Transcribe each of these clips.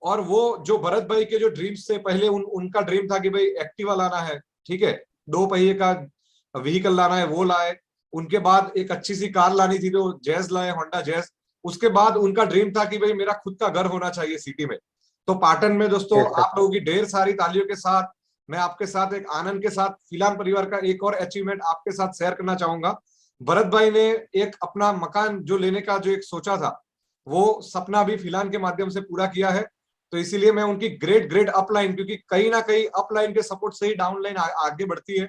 और वो जो भरत भाई के जो ड्रीम्स से पहले उनका ड्रीम था कि भाई एक्टिवा लाना है, ठीक है, 2 पहिए का व्हीकल लाना है, वो लाए। उनके बाद एक अच्छी सी कार लानी थी, तो जैज लाए, होंडा जैज। उसके बाद उनका ड्रीम था कि भाई मेरा खुद का घर होना चाहिए सिटी में। तो पाटन में दोस्तों Yes, sir. आप लोगों की ढेर सारी तालियों के साथ, मैं आपके साथ एक आनंद के साथ फिलहाल परिवार का एक और अचीवमेंट आपके साथ शेयर करना चाहूंगा। भरत भाई ने एक अपना मकान जो लेने का जो एक सोचा था, वो सपना भी फिलहाल के माध्यम से पूरा किया है। तो इसीलिए मैं उनकी ग्रेट ग्रेट अपलाइन, क्योंकि कहीं ना कहीं अपलाइन के सपोर्ट से ही डाउनलाइन आगे बढ़ती है।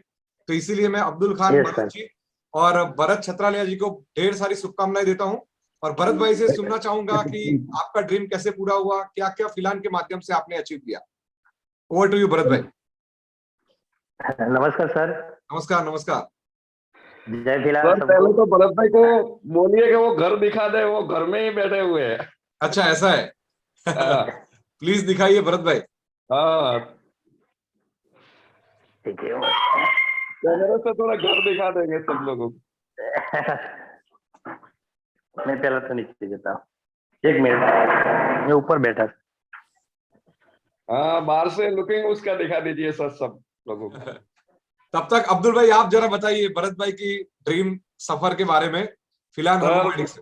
तो इसीलिए मैं अब्दुल खान Yes, भरत sir. जी और भरत छत्रालिया जी को ढेर सारी शुभकामनाएं देता हूं। और भरत भाई से सुनना चाहूंगा कि आपका ड्रीम कैसे पूरा हुआ, क्या क्या फिलहाल के माध्यम से आपने अचीव किया। ओवर टू यू भरत भाई। नमस्कार सर। नमस्कार नमस्कार। जय फिलहाल सर पहले सबको। तो भरत भाई को बोलिए कि वो घर दिखा दे, वो घर में ही बैठे हुए हैं। अच्छा ऐसा है। हाँ प्लीज दिखाइए भरत भाई। हाँ, ठीक है। कैमरे से थोड़ा घर दिखा देंगे सब लोगों को। मैं पहले तो नीचे जाता हूँ, 1 मिनट, मैं ऊपर बैठा। हाँ, बाहर से लुकिंग उसका दिखा दीजिए सर सब लोगों को। तब तक अब्दुल भाई आप जरा बताइए भरत भाई की ड्रीम सफर के बारे में फिलहाल सर हर्बोमेडिक्स से।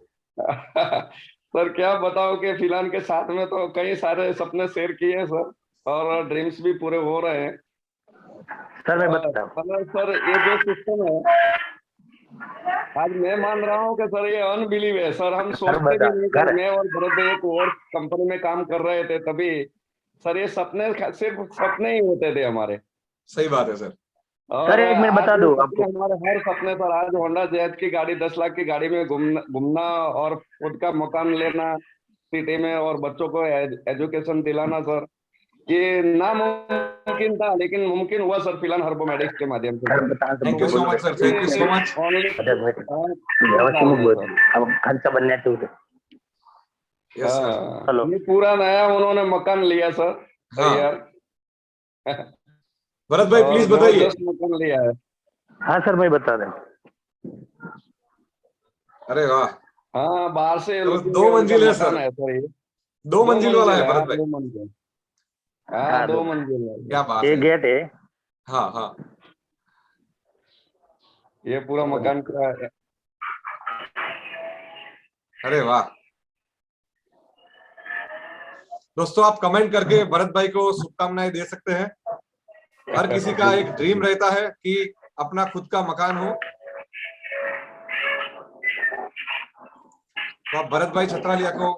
सर क्या बताओ कि फिलहाल के साथ में तो कई सारे सपने शेयर किए हैं सर, और ड्रीम्स भी पूरे हो रहे हैं। सर मैं बताता हूँ। मतलब सर ये जो सिस्टम है, आज मैं मान रहा हूँ कि सर ये अनबिलीव है सर। हम सोचते भी नहीं सर। मैं और भरत भाई एक और कंपनी में काम कर रहे थे तभी सर ये सपने सिर्फ सपने ही होते थे हमारे। सही बात है सर। और सर 1 मिनट आज बता ये दूं सपने आपको। हमारे हर सपने सर, आज होंडा जैज की गाड़ी 10 लाख की गाड़ी में घूमना और खुद का मकान लेना सिटी में और बच्चों को एजुकेशन दिलाना सर, ये नामुमकिन था लेकिन मुमकिन हुआ सर फिलहाल हर्बोमेडिक्स के माध्यम से सर सर। बता thank you so much sir, thank you so much. Only sir अब खानचा बनण्याचे होते। Yes sir. हेलो। ये पूरा नया उन्होंने मकान लिया सर हाँ तैयार। भरत भाई और प्लीज बताइए। जबरदस्त मकान लिया है। हाँ सर मैं बता रहा हूँ। अरे वाह। हाँ, बाहर से चलो लुकिंग 2 मंजिल है मकान सर, है सर। ये 2 मंजिल वाला 2 मंजिल है है। भरत हाँ, भाई। 2 मंजिल। हाँ, हाँ 2 मंजिल है। क्या बात ये है। गेट है। हाँ हाँ। ये पूरा मकान का है। अरे वाह। दोस्तों आप कमेंट करके भरत भाई को शुभकामनाएं दे सकते हैं। हर किसी का एक ड्रीम रहता है कि अपना खुद का मकान हो। तो आप भरत भाई छत्रालिया को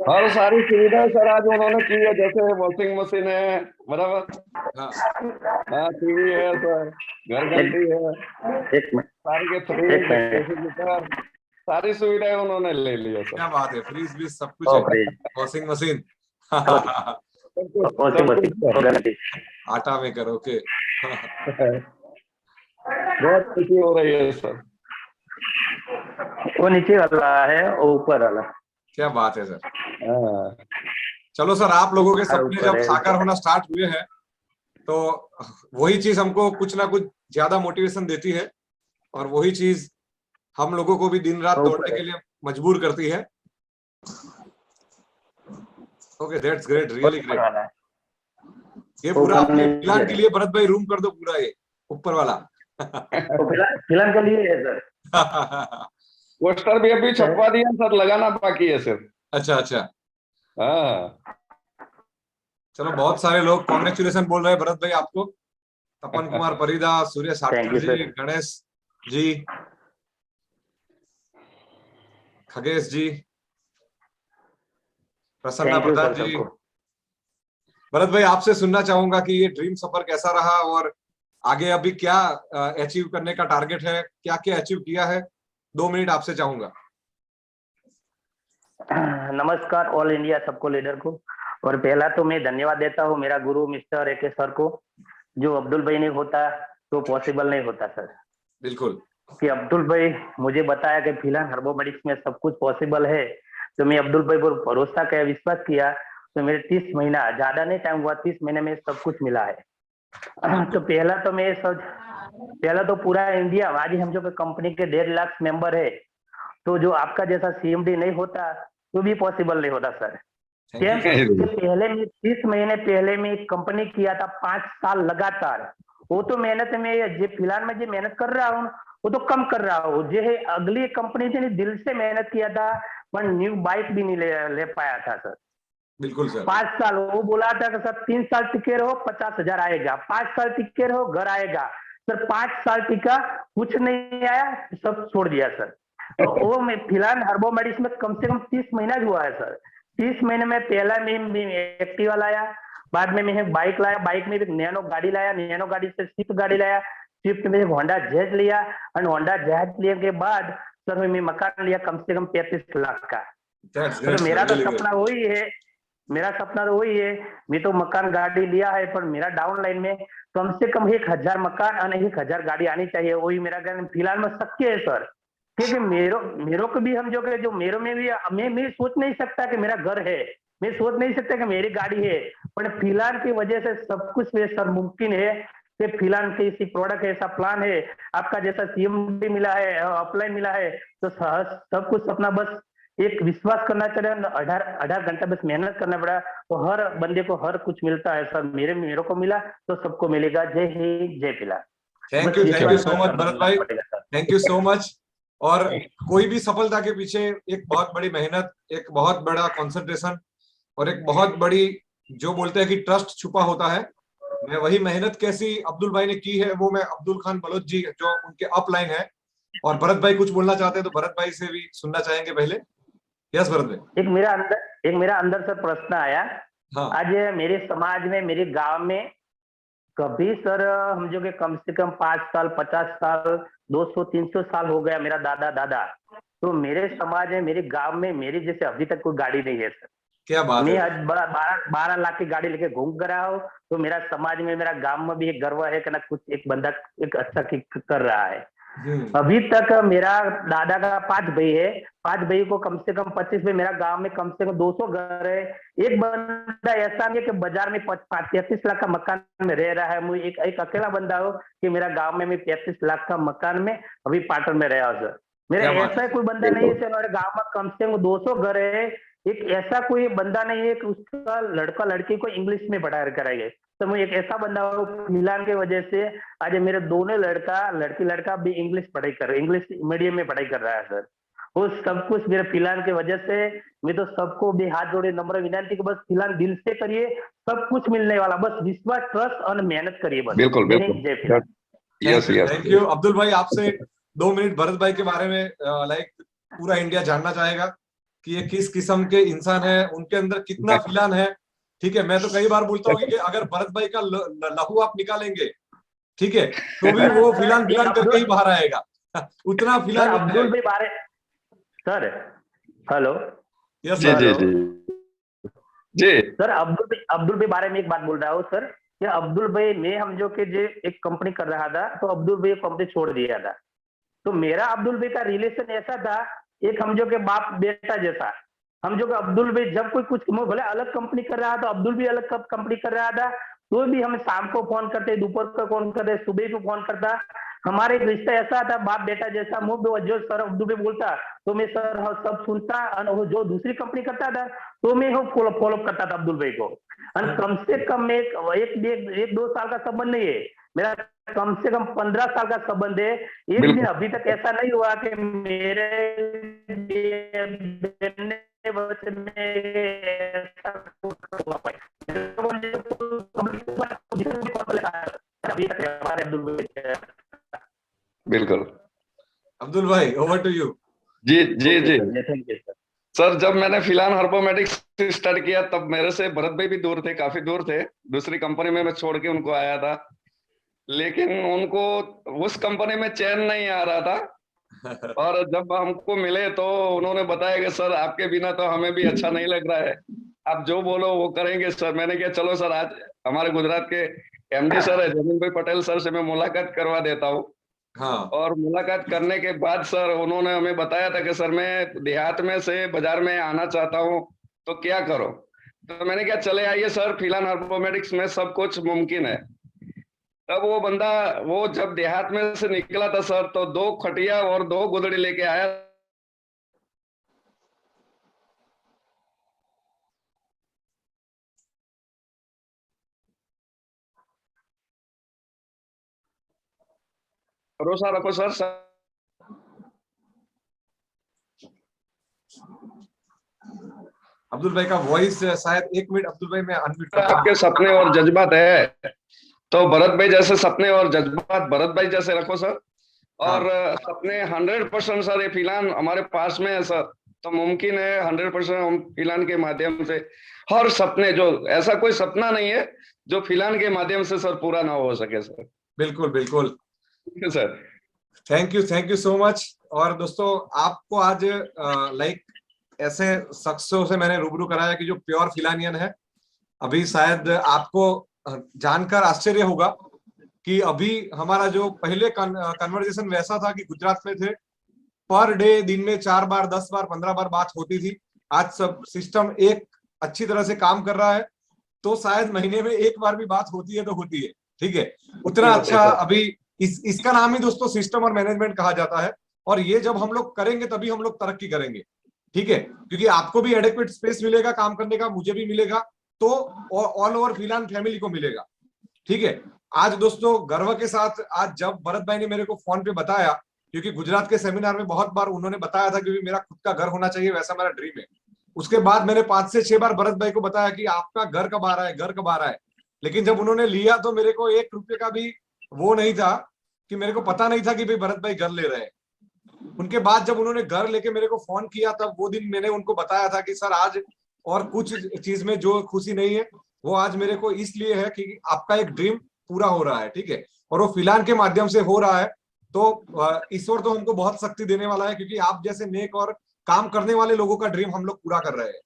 और सारी सुविधाएं सर आज उन्होंने की है, जैसे वॉशिंग मशीन है बराबर। हाँ हाँ, टीवी है सर, घर घंटी है, 1 मिनट, सारी के 1 फ्रिज, मिनट। रेफ्रिजरेटर, सारी सुविधाएं उन्होंने ले ली है सर। क्या बात है, फ्रीज भी सब कुछ ओ है। Fridge, washing machine. सब कुछ वॉशिंग सब कुछ मशीन, सर। गारंटी। आटा मेकर, ओके। बहुत खुशी हो रही है सर। वो नीचे वाला है, वो ऊपर वाला। क्या बात है सर। हाँ, चलो सर, आप लोगों के हाँ सपने ऊपर जब है। साकार होना स्टार्ट हुए हैं तो वही चीज हमको कुछ ना कुछ ज्यादा मोटिवेशन देती है, और वही चीज हम लोगों को भी दिन रात वो दौड़ने ऊपर के है। लिए मजबूर करती है। ओके, दैट्स ग्रेट, वो रियली ऊपर ग्रेट। वाला है। ये वो पूरा अपने नीचे फिलहाल के है। लिए भरत भाई रूम कर दो पूरा ये ऊपर वाला। तो फिलहाल के लिए है सर। पोस्टर भी अभी छपवा दिया सर, लगाना बाकी है सर। अच्छा अच्छा। हाँ। चलो, बहुत सारे लोग कॉन्ग्रेचुलेशन बोल रहे हैं भरत भाई आपको। तपन कुमार परिदा, सूर्य थैंक साटकर यू जी, sir. Ganesh ji, Khagesh ji, Prasanna thank you Pradhan sir ji. सबको। भरत भाई आपसे सुनना चाहूंगा कि ये ड्रीम सफर कैसा रहा, और आगे अभी क्या अचीव करने का टारगेट है, क्या क्या अचीव किया है। 2 मिनट आपसे चाहूंगा। नमस्कार ऑल इंडिया सबको, लीडर को। और पहला तो मैं धन्यवाद देता हूँ मेरा गुरु मिस्टर AK सर को। जो अब्दुल भाई नहीं होता तो पॉसिबल नहीं होता सर। बिल्कुल। कि अब्दुल भाई मुझे बताया कि फिलहाल हर्बोमेडिक्स में सब कुछ पॉसिबल है, तो मैं अब्दुल भाई पर भरोसा किया, विश्वास किया, तो मेरे 30 महीना, ज्यादा नहीं टाइम हुआ, 30 महीने में सब कुछ मिला है। तो पहला तो पूरा इंडिया, आज हम जो कंपनी के 1.5 लाख मेंबर है, तो जो आपका जैसा CMD नहीं होता तो भी पॉसिबल नहीं होता सर। Thank you, sir. पहले में 30 महीने पहले में एक कंपनी किया था 5 साल लगातार। वो तो मेहनत में, जो फिलहाल में जो मेहनत कर रहा हूँ वो तो कम कर रहा हूँ। जो है अगली कंपनी से दिल से मेहनत किया था, पर न्यू बाइक भी नहीं ले पाया था सर। बिल्कुल सर। 5 साल वो बोला था कि सर 3 साल टिके रहो 50,000 आएगा, 5 साल टिके रहो घर आएगा। सर 5 साल टिका, कुछ नहीं आया, सब छोड़ दिया सर। तो वो मैं फिलहाल हर्बोमेडिक्स में कम से कम 30 महीना हुआ है सर। 30 महीने में पहला में एक्टिवा लाया, बाद में मैं बाइक लाया, बाइक में भी नैनो गाड़ी लाया, नैनो गाड़ी से स्विफ्ट गाड़ी लाया, स्विफ्ट में होंडा जैज लिया, और होंडा जैज लेने के बाद सर मैं मकान लिया कम से कम 35 लाख का। तो मेरा तो सपना वही है, मेरा सपना तो वही है। मैं तो मकान गाड़ी लिया है, पर मेरा डाउन लाइन में कम से कम 1000 मकान और 1000 गाड़ी आनी चाहिए, वही मेरा फिलहाल में शक्य है सर। क्योंकि मेरे को भी हम जो मेरे में भी मैं सोच नहीं सकता कि मेरा घर है, मैं सोच नहीं सकता कि मेरी गाड़ी है, पर फिलहाल की वजह से सब कुछ सर मुमकिन है। कि फिलहाल किसी प्रोडक्ट ऐसा प्लान है, आपका जैसा CMD मिला है, अपलाइन मिला है, तो सब कुछ अपना बस एक विश्वास करना चाहिए, 18 घंटा बस मेहनत करना पड़ा, तो हर बंदे को हर कुछ मिलता है सर। मेरे को मिला तो सबको मिलेगा। जय हिंद, जय फिलहाल। Thank you so much Bharat भाई, थैंक यू सो मच। और कोई भी सफलता के पीछे एक बहुत बड़ी मेहनत, एक बहुत बड़ा कंसंट्रेशन और एक बहुत बड़ी, जो बोलते हैं कि ट्रस्ट छुपा होता है। मैं वही मेहनत कैसी अब्दुल भाई ने की है, वो मैं अब्दुल खान बलोच जी जो उनके अपलाइन है, और भरत भाई कुछ बोलना चाहते हैं तो भरत भाई से भी सुनना चाहेंगे पहले। यस भरत भाई। एक मेरा अंदर से प्रश्न आया। हाँ। आज मेरे समाज में, मेरे गांव में कभी सर हम जो के कम से कम 5 साल 50 साल 200-300 साल हो गया मेरा दादा, तो मेरे समाज में, मेरे गांव में मेरे जैसे अभी तक कोई गाड़ी नहीं है सर। क्या बात मैं है। आज 12 लाख की गाड़ी लेके घूम कर रहा हूँ, तो मेरा समाज में, मेरा गांव में भी एक गर्व है कि ना कुछ एक बंदा एक अच्छा कर रहा है। अभी तक मेरा दादा का 5 भाई है, 5 भाई को कम से कम 25 भाई, मेरा गांव में कम से कम 200 घर है। एक बंदा ऐसा नहीं है कि बाजार में 35 लाख का मकान में रह रहा है। मैं एक अकेला बंदा हूँ कि मेरा गांव में मैं 35 लाख का मकान में अभी पाटन में रहा हूँ सर। मेरा ऐसा कोई बंदा नहीं है सर, मेरे गाँव में कम से कम 200 घर है। एक ऐसा कोई बंदा नहीं है कि उसका लड़का लड़की को इंग्लिश में पढ़ा कराएंगे। तो मैं एक ऐसा बंदा हूँ, फिलहाल की वजह से आज मेरे दोनों लड़का भी इंग्लिश मीडियम में पढ़ाई कर रहा है सर। वो सब कुछ मेरे फिलहाल की वजह से। मैं तो सबको भी हाथ जोड़े नम्र विनती कि बस फिलहाल दिल से करिए, सब कुछ मिलने वाला, बस विश्वास, ट्रस्ट और मेहनत करिए बस। बिल्कुल बिल्कुल। जय फिलहाल। थैंक यू अब्दुल भाई। आपसे 2 मिनट भरत भाई के बारे में, लाइक पूरा इंडिया जानना चाहेगा कि ये किस किस्म के इंसान है, उनके अंदर कितना फिलान है। ठीक है, मैं तो कई बार बोलता हूँ कि अगर भरत भाई का लहू आप निकालेंगे, ठीक है, तो भी वो फिलान करके ही बाहर आएगा। उतना फिलान अब्दुल भाई बारे सर, हेलो। यस जी जी जी जी सर, अब्दुल भाई बारे में एक बात बोल रहा हूँ सर, कि अब्दुल भाई मैं हम जो के जो एक कंपनी कर रहा था, तो अब्दुल भाई कंपनी छोड़ दिया था। तो मेरा अब्दुल भाई का रिलेशन ऐसा था, एक हम जो के बाप बेटा जैसा। हम जो अब्दुल भाई जब कोई कुछ भले अलग कंपनी कर रहा था, अब्दुल भी अलग कंपनी कर रहा था, तो भी हम शाम को फोन करते, दोपहर को फोन करते, सुबह को फोन करता। हमारे रिश्ता ऐसा था बाप बेटा जैसा। मुझे जो सर अब्दुल भाई बोलता तो मैं सर सब सुनता, और जो दूसरी कंपनी करता था तो मैं फॉलो करता था अब्दुल भाई को। और कम से कम एक 2 साल का संबंध नहीं है मेरा, कम से कम 15 साल का संबंध है। एक दिन अभी तक ऐसा नहीं हुआ कि मेरे बिल्कुल। अब्दुल भाई ओवर टू यू। जी जी जी थैंक यू सर। जब मैंने फिलहाल हर्बोमेटिक्स स्टार्ट किया, तब मेरे से भरत भाई भी दूर थे, काफी दूर थे। दूसरी कंपनी में मैं छोड़ के उनको आया था, लेकिन उनको उस कंपनी में चैन नहीं आ रहा था। और जब हमको मिले तो उन्होंने बताया कि सर आपके बिना तो हमें भी अच्छा नहीं लग रहा है, आप जो बोलो वो करेंगे सर। मैंने कहा चलो सर, आज हमारे गुजरात के MD सर है जमीन भाई पटेल सर से मैं मुलाकात करवा देता हूँ। हाँ। और मुलाकात करने के बाद सर उन्होंने हमें बताया था कि सर मैं देहात में से बाजार में आना चाहता हूँ, तो क्या करो। तो मैंने कहा चले आइए सर, फिलहाल हार्बोमेटिक्स में सब कुछ मुमकिन है। तब वो बंदा, वो जब देहात में से निकला था सर, तो 2 खटिया और 2 गोदड़ी लेके आया। भरोसा रखो सर। अब्दुल भाई का वॉइस शायद, 1 मिनट अब्दुल भाई, मैं अनम्यूट करता हूँ। आपके सपने और जज्बात है, तो भरत भाई जैसे सपने और जज्बात भरत भाई जैसे रखो सर। और हाँ सपने 100% सर, ये फिलहाल हमारे पास में है सर। तो मुमकिन है 100% हम फिलहाल के माध्यम से हर सपने, जो ऐसा कोई सपना नहीं है जो फिलहाल के माध्यम से सर पूरा ना हो सके सर। बिल्कुल बिल्कुल। ठीक है sir. Thank you so much. और दोस्तों, आपको आज लाइक ऐसे शख्सों से मैंने रूबरू कराया कि जो प्योर फिलानियन है। अभी शायद आपको जानकर आश्चर्य होगा कि अभी हमारा जो पहले कन्वर्जेशन वैसा था कि गुजरात में थे, पर डे दिन में 4 बार, 10 बार, 15 बार बात होती थी। आज सब सिस्टम एक अच्छी तरह से काम कर रहा है, तो शायद महीने में 1 बार भी बात होती है तो होती है। ठीक है, उतना नहीं होते अच्छा सर। अभी इसका नाम ही दोस्तों सिस्टम और मैनेजमेंट कहा जाता है। और ये जब हम लोग करेंगे तभी हम लोग तरक्की करेंगे। ठीक है, क्योंकि आपको भी एडेक्वेट स्पेस मिलेगा काम करने का, मुझे भी मिलेगा, तो ऑल ओवर फिलहाल फैमिली को मिलेगा। ठीक है। आज दोस्तों गर्व के साथ, आज जब भरत भाई ने मेरे को फोन पे बताया, क्योंकि गुजरात के सेमिनार में बहुत बार उन्होंने बताया था क्योंकि मेरा खुद का घर होना चाहिए, वैसा मेरा ड्रीम है। उसके बाद मैंने 5 से 6 बार भरत भाई को बताया कि आपका घर कब आ रहा है, घर कब आ रहा है। लेकिन जब उन्होंने लिया तो मेरे को 1 रुपये का भी वो नहीं था, कि मेरे को पता नहीं था कि भाई भरत भाई घर ले रहे हैं। उनके बाद जब उन्होंने घर लेके मेरे को फोन किया, तब वो दिन मैंने उनको बताया था कि सर आज और कुछ चीज में जो खुशी नहीं है, वो आज मेरे को इसलिए है कि आपका एक ड्रीम पूरा हो रहा है। ठीक है, और वो फिलहाल के माध्यम से हो रहा है। तो ईश्वर तो हमको बहुत शक्ति देने वाला है, क्योंकि आप जैसे नेक और काम करने वाले लोगों का ड्रीम हम लोग पूरा कर रहे हैं।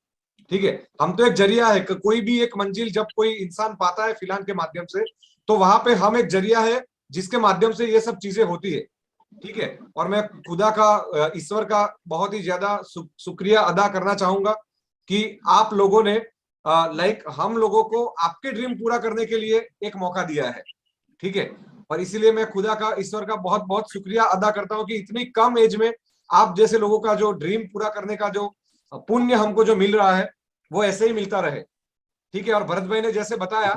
ठीक है, हम तो एक जरिया है, कोई भी एक मंजिल जब कोई इंसान पाता है फिलहाल के माध्यम से, तो वहां पे हम एक जरिया है जिसके माध्यम से ये सब चीजें होती है। ठीक है, और मैं खुदा का, ईश्वर का बहुत ही ज्यादा शुक्रिया अदा करना चाहूंगा कि आप लोगों ने लाइक हम लोगों को आपके ड्रीम पूरा करने के लिए एक मौका दिया है। ठीक है, और इसीलिए मैं खुदा का, ईश्वर का बहुत बहुत शुक्रिया अदा करता हूं कि इतनी कम एज में आप जैसे लोगों का जो ड्रीम पूरा करने का जो पुण्य हमको जो मिल रहा है, वो ऐसे ही मिलता रहे। ठीक है, और भरत भाई ने जैसे बताया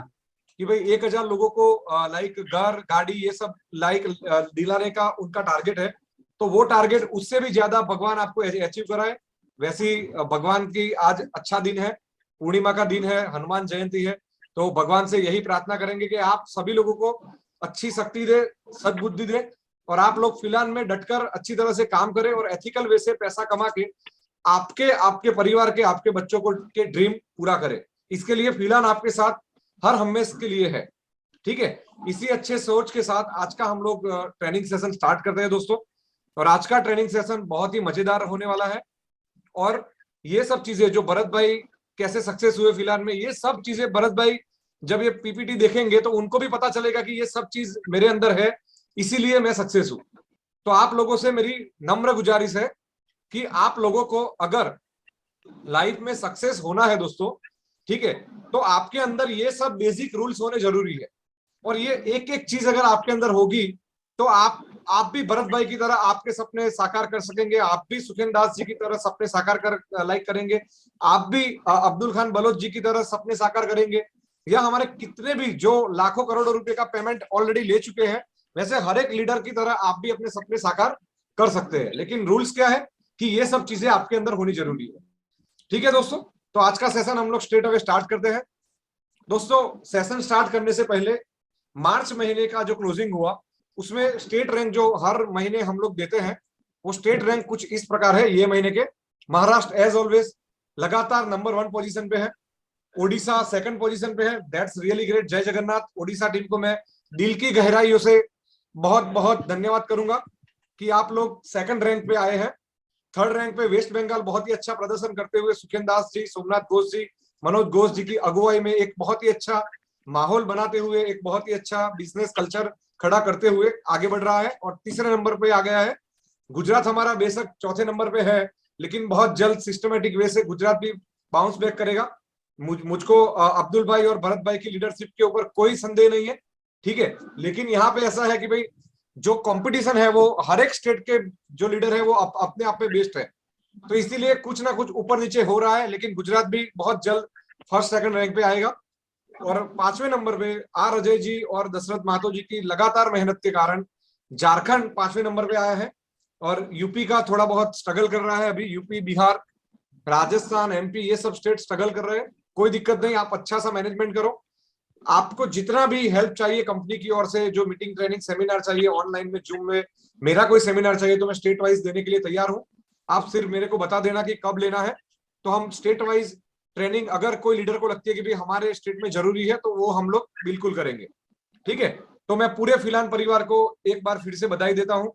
कि भाई 1,000 लोगों को लाइक घर, गाड़ी, ये सब लाइक दिलाने का उनका टारगेट है। तो वो टारगेट उससे भी ज्यादा भगवान आपको अचीव कराए। वैसे ही भगवान की आज अच्छा दिन है, पूर्णिमा का दिन है, हनुमान जयंती है। तो भगवान से यही प्रार्थना करेंगे कि आप सभी लोगों को अच्छी शक्ति दे, सद्बुद्धि दे, और आप लोग फिलहाल में डटकर अच्छी तरह से काम करें और एथिकल वे से पैसा कमा के आपके आपके परिवार के, आपके बच्चों को के ड्रीम पूरा करें। इसके लिए फिलहाल आपके साथ हर हमेशा के लिए है। ठीक है, इसी अच्छे सोच के साथ आज का हम लोग ट्रेनिंग सेशन स्टार्ट करते हैं दोस्तों। और आज का ट्रेनिंग सेशन बहुत ही मजेदार होने वाला है। और ये सब चीजें जो भरत भाई कैसे सक्सेस हुए फिलहाल में, ये सब चीजें भरत भाई जब ये पीपीटी देखेंगे तो उनको भी पता चलेगा कि ये सब चीज मेरे अंदर है, इसीलिए मैं सक्सेस हूं। तो आप लोगों से मेरी नम्र गुजारिश है कि आप लोगों को अगर लाइफ में सक्सेस होना है दोस्तों, ठीक है, तो आपके अंदर ये सब बेसिक रूल्स होने जरूरी है। और ये एक एक चीज अगर आपके अंदर होगी, तो आप भी भरत भाई की तरह आपके सपने साकार कर सकेंगे, आप भी सुखेन दास जी की तरह सपने साकार कर लाइक करेंगे, आप भी अब्दुल खान बलोच जी की तरह सपने साकार करेंगे, या हमारे कितने भी जो लाखों करोड़ों रुपए का पेमेंट ऑलरेडी ले चुके हैं, वैसे हर एक लीडर की तरह आप भी अपने सपने साकार कर सकते हैं। लेकिन रूल्स क्या है कि ये सब चीजें आपके अंदर होनी जरूरी है। ठीक है दोस्तों, तो आज का सेशन हम लोग स्ट्रेट अवे स्टार्ट करते हैं। दोस्तों, सेशन स्टार्ट करने से पहले मार्च महीने का जो क्लोजिंग हुआ, उसमें स्टेट रैंक जो हर महीने हम लोग देते हैं, वो स्टेट रैंक कुछ इस प्रकार है। ये महीने के महाराष्ट्र एज ऑलवेज लगातार नंबर 1 पोजीशन पे है, ओडिशा सेकंड पोजीशन पे है। दैट्स रियली ग्रेट, जय जगन्नाथ। ओडिशा टीम को मैं दिल की गहराइयों से बहुत बहुत धन्यवाद करूंगा कि आप लोग सेकंड रैंक पे आए हैं। थर्ड रैंक पे वेस्ट बंगाल बहुत ही अच्छा प्रदर्शन करते हुए सुखेन दास जी, सोमनाथ घोष जी, मनोज घोष जी की अगुवाई में एक बहुत ही अच्छा माहौल बनाते हुए, एक बहुत ही अच्छा बिजनेस कल्चर खड़ा करते हुए आगे बढ़ रहा है और तीसरे नंबर पे आ गया है। गुजरात हमारा बेशक चौथे नंबर पे है, लेकिन बहुत जल्द सिस्टमेटिक वे से गुजरात भी बाउंस बैक करेगा। मुझको अब्दुल भाई और भरत भाई की लीडरशिप के ऊपर कोई संदेह नहीं है, ठीक है। लेकिन यहाँ पे ऐसा है कि भाई जो कंपटीशन है वो हर एक स्टेट के जो लीडर है वो अपने आप में बेस्ट है, तो इसीलिए कुछ ना कुछ ऊपर नीचे हो रहा है। लेकिन गुजरात भी बहुत जल्द फर्स्ट सेकंड रैंक पे आएगा। और 5वें नंबर पे आर अजय जी और दशरथ महतो जी की लगातार मेहनत के कारण झारखंड 5वें नंबर पे आया है। और यूपी का थोड़ा बहुत स्ट्रगल कर रहा है अभी, यूपी, बिहार, राजस्थान, एमपी, ये सब स्टेट स्ट्रगल कर रहे हैं। कोई दिक्कत नहीं, आप अच्छा सा मैनेजमेंट करो। आपको जितना भी हेल्प चाहिए कंपनी की ओर से, जो मीटिंग, ट्रेनिंग, सेमिनार चाहिए ऑनलाइन में, जूम में, मेरा कोई सेमिनार चाहिए तो मैं स्टेट वाइज देने के लिए तैयार हूं। आप सिर्फ मेरे को बता देना कि कब लेना है, तो हम स्टेट वाइज ट्रेनिंग, अगर कोई लीडर को लगती है कि भाई हमारे स्टेट में जरूरी है, तो वो हम लोग बिल्कुल करेंगे, ठीक है। तो मैं पूरे फिलान परिवार को एक बार फिर से बधाई देता हूं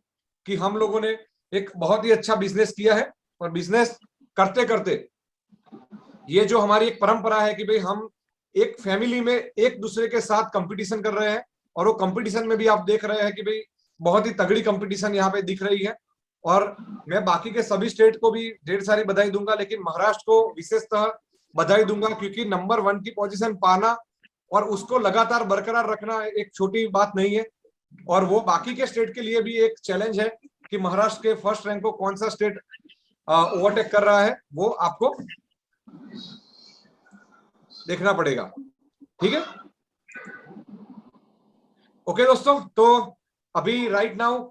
कि हम लोगों ने एक बहुत ही अच्छा बिजनेस किया है। और बिजनेस करते करते ये जो हमारी एक परंपरा है कि भाई हम एक फैमिली में एक दूसरे के साथ कंपटीशन कर रहे हैं, और वो कंपटीशन में भी आप देख रहे हैं कि भाई बहुत ही तगड़ी कंपटीशन यहाँ पे दिख रही है। और मैं बाकी के सभी स्टेट को भी ढेर सारी बधाई दूंगा, लेकिन महाराष्ट्र को विशेषतः बधाई दूंगा, क्योंकि नंबर 1 की पोजीशन पाना और उसको लगातार बरकरार रखना एक छोटी बात नहीं है। और वो बाकी के स्टेट के लिए भी एक चैलेंज है कि महाराष्ट्र के फर्स्ट रैंक को कौन सा स्टेट ओवरटेक कर रहा है, वो आपको देखना पड़ेगा, ठीक है। ओके दोस्तों, तो अभी राइट नाउ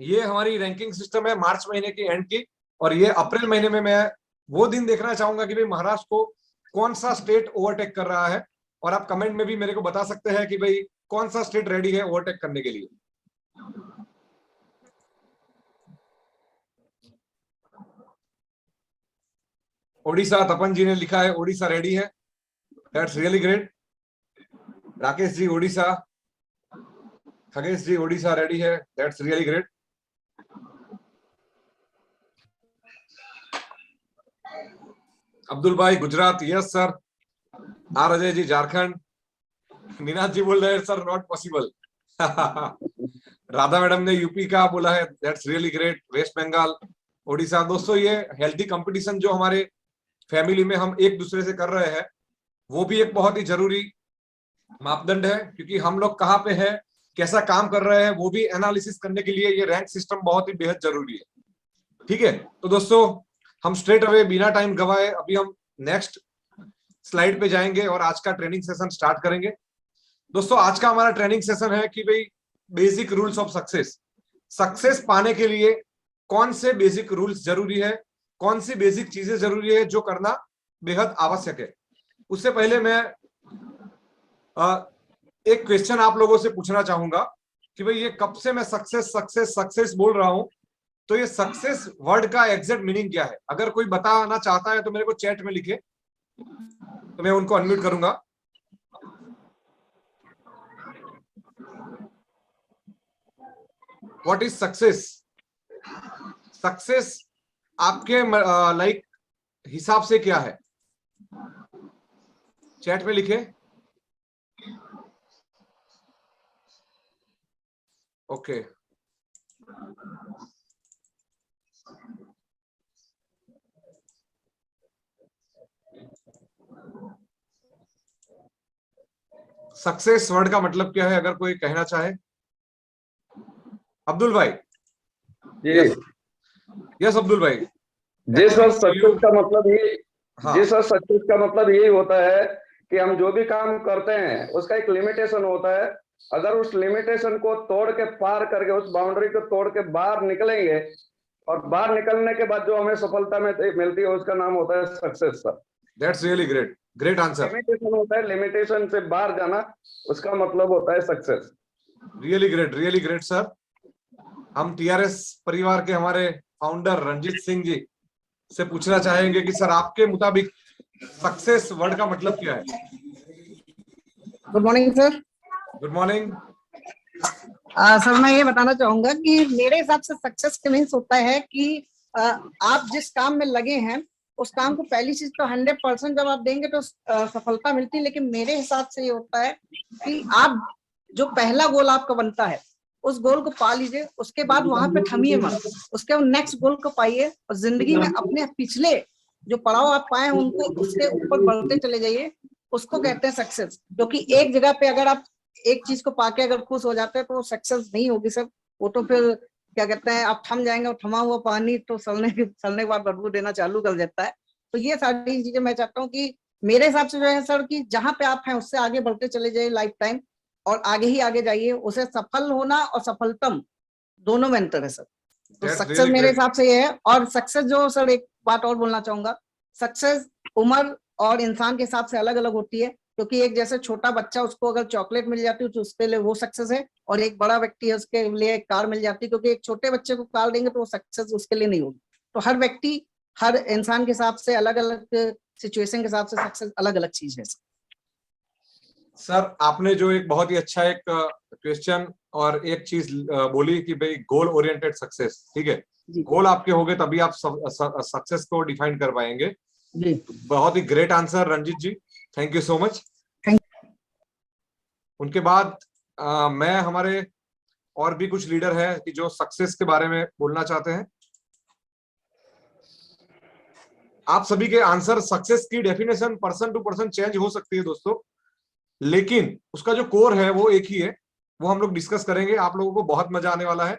ये हमारी रैंकिंग सिस्टम है मार्च महीने की एंड की, और ये अप्रैल महीने में मैं वो दिन देखना चाहूंगा कि भाई महाराष्ट्र को कौन सा स्टेट ओवरटेक कर रहा है। और आप कमेंट में भी मेरे को बता सकते हैं कि भाई कौन सा स्टेट रेडी है ओवरटेक करने के लिए। ओडिशा, तपन जी ने लिखा है ओडिशा रेडी है, that's really great. Rakesh ji Odisha, Khagesh ji Odisha ready है, दैट्स रियली ग्रेट। अब्दुल भाई Gujarat, yes sir. R Ajay ji Jharkhand. Meenath ji बोल रहे हैं sir not possible. Radha madam ने यूपी का बोला है, that's really great. West Bengal, Odisha. दोस्तों ये हेल्थी कंपटीशन जो हमारे फैमिली में हम एक दूसरे से कर रहे हैं, वो भी एक बहुत ही जरूरी मापदंड है, क्योंकि हम लोग कहाँ पे हैं, कैसा काम कर रहे हैं, वो भी एनालिसिस करने के लिए ये रैंक सिस्टम बहुत ही बेहद जरूरी है, ठीक है। तो दोस्तों हम स्ट्रेट अवे बिना टाइम गवाए अभी हम नेक्स्ट स्लाइड पे जाएंगे और आज का ट्रेनिंग सेशन स्टार्ट करेंगे। दोस्तों आज का हमारा ट्रेनिंग सेशन है कि भाई basic rules of success. Success पाने के लिए कौन से बेसिक रूल्स जरूरी है, कौन सी बेसिक चीजें जरूरी है जो करना बेहद आवश्यक है। उससे पहले मैं एक क्वेश्चन आप लोगों से पूछना चाहूंगा कि भाई ये कब से मैं सक्सेस सक्सेस सक्सेस बोल रहा हूं, तो ये सक्सेस वर्ड का एग्जैक्ट मीनिंग क्या है। अगर कोई बताना चाहता है तो मेरे को चैट में लिखे, तो मैं उनको अनम्यूट करूंगा। What is success? सक्सेस आपके लाइक हिसाब से क्या है, चैट में लिखे। ओके सक्सेस वर्ड का मतलब क्या है, अगर कोई कहना चाहे। अब्दुल भाई। जी यस अब्दुल भाई। जी सर, सक्सेस का मतलब ये, हाँ। जी सर, सक्सेस का मतलब यही होता है कि हम जो भी काम करते हैं उसका एक लिमिटेशन होता है। अगर उस लिमिटेशन को तोड़ के, पार करके, उस बाउंड्री को तोड़ के बाहर निकलेंगे, और बाहर निकलने के बाद जो हमें सफलता में मिलती है उसका नाम होता है success sir. That's really great, great answer. Limitation होता है, लिमिटेशन से बाहर जाना, उसका मतलब होता है सक्सेस। Really great sir. हम टीआरएस परिवार के हमारे फाउंडर रंजीत सिंह जी से पूछना चाहेंगे कि सर आपके मुताबिक सक्सेस वर्ड का मतलब क्या है। Good morning sir. Good morning. Sir मैं ये बताना चाहूंगा कि मेरे हिसाब से सक्सेस के मीन्स होता है कि आप जिस काम में लगे हैं उस काम को पहली चीज तो 100% जब आप देंगे तो सफलता मिलती है। लेकिन मेरे हिसाब से ये होता है कि आप जो पहला गोल आपका बनता है उस गोल को पा लीजिए, उसके बाद वहां पे थमिए मत, उसके बाद नेक्स्ट गोल को पाइए और जिंदगी में अपने पिछले जो पड़ाव आप पाए उनको उसके ऊपर बढ़ते चले जाइए, उसको कहते हैं सक्सेस। क्योंकि एक जगह पे अगर आप एक चीज को पाके अगर खुश हो जाते हैं तो वो सक्सेस नहीं होगी सर। वो तो फिर क्या कहते हैं, आप थम जाएंगे, और थमा हुआ पानी तो सड़ने के बाद बदबू देना चालू कर देता है। तो ये सारी चीजें मैं चाहता हूँ कि मेरे हिसाब से जो है सर, कि जहां पे आप हैं उससे आगे बढ़ते चले जाइए लाइफ टाइम, और आगे ही आगे जाइए। उसे सफल होना और सफलतम दोनों में अंतर है सर। तो दैट्स सक्सेस रियली मेरे ग्रेट। हिसाब से ये है। और सक्सेस जो सर, एक बात और बोलना चाहूंगा, सक्सेस उम्र और इंसान के हिसाब से अलग अलग होती है। क्योंकि एक जैसे छोटा बच्चा, उसको अगर चॉकलेट मिल जाती है तो उसके लिए वो सक्सेस है, और एक बड़ा व्यक्ति है उसके लिए एक कार मिल जाती है। क्योंकि एक छोटे बच्चे को कार देंगे तो वो सक्सेस उसके लिए नहीं होगी। तो हर व्यक्ति, हर इंसान के हिसाब से, अलग अलग सिचुएशन के हिसाब से सक्सेस अलग अलग चीज है। सर आपने जो एक बहुत ही अच्छा एक क्वेश्चन और एक चीज बोली कि भाई गोल ओरिएंटेड सक्सेस, ठीक है, जी गोल आपके होंगे तभी आप सक्सेस को डिफाइन कर पाएंगे। जी। बहुत ही great answer Ranjeet ji, thank you so much. Thank उनके बाद मैं, हमारे और भी कुछ लीडर हैं कि जो सक्सेस के बारे में बोलना चाहते हैं। आप सभी के आंसर, सक्सेस की definition person to person change हो सकती है दोस्तों, लेकिन उसका जो कोर है वो एक ही है। वो हम लोग डिस्कस करेंगे, आप लोगों को बहुत मजा आने वाला है।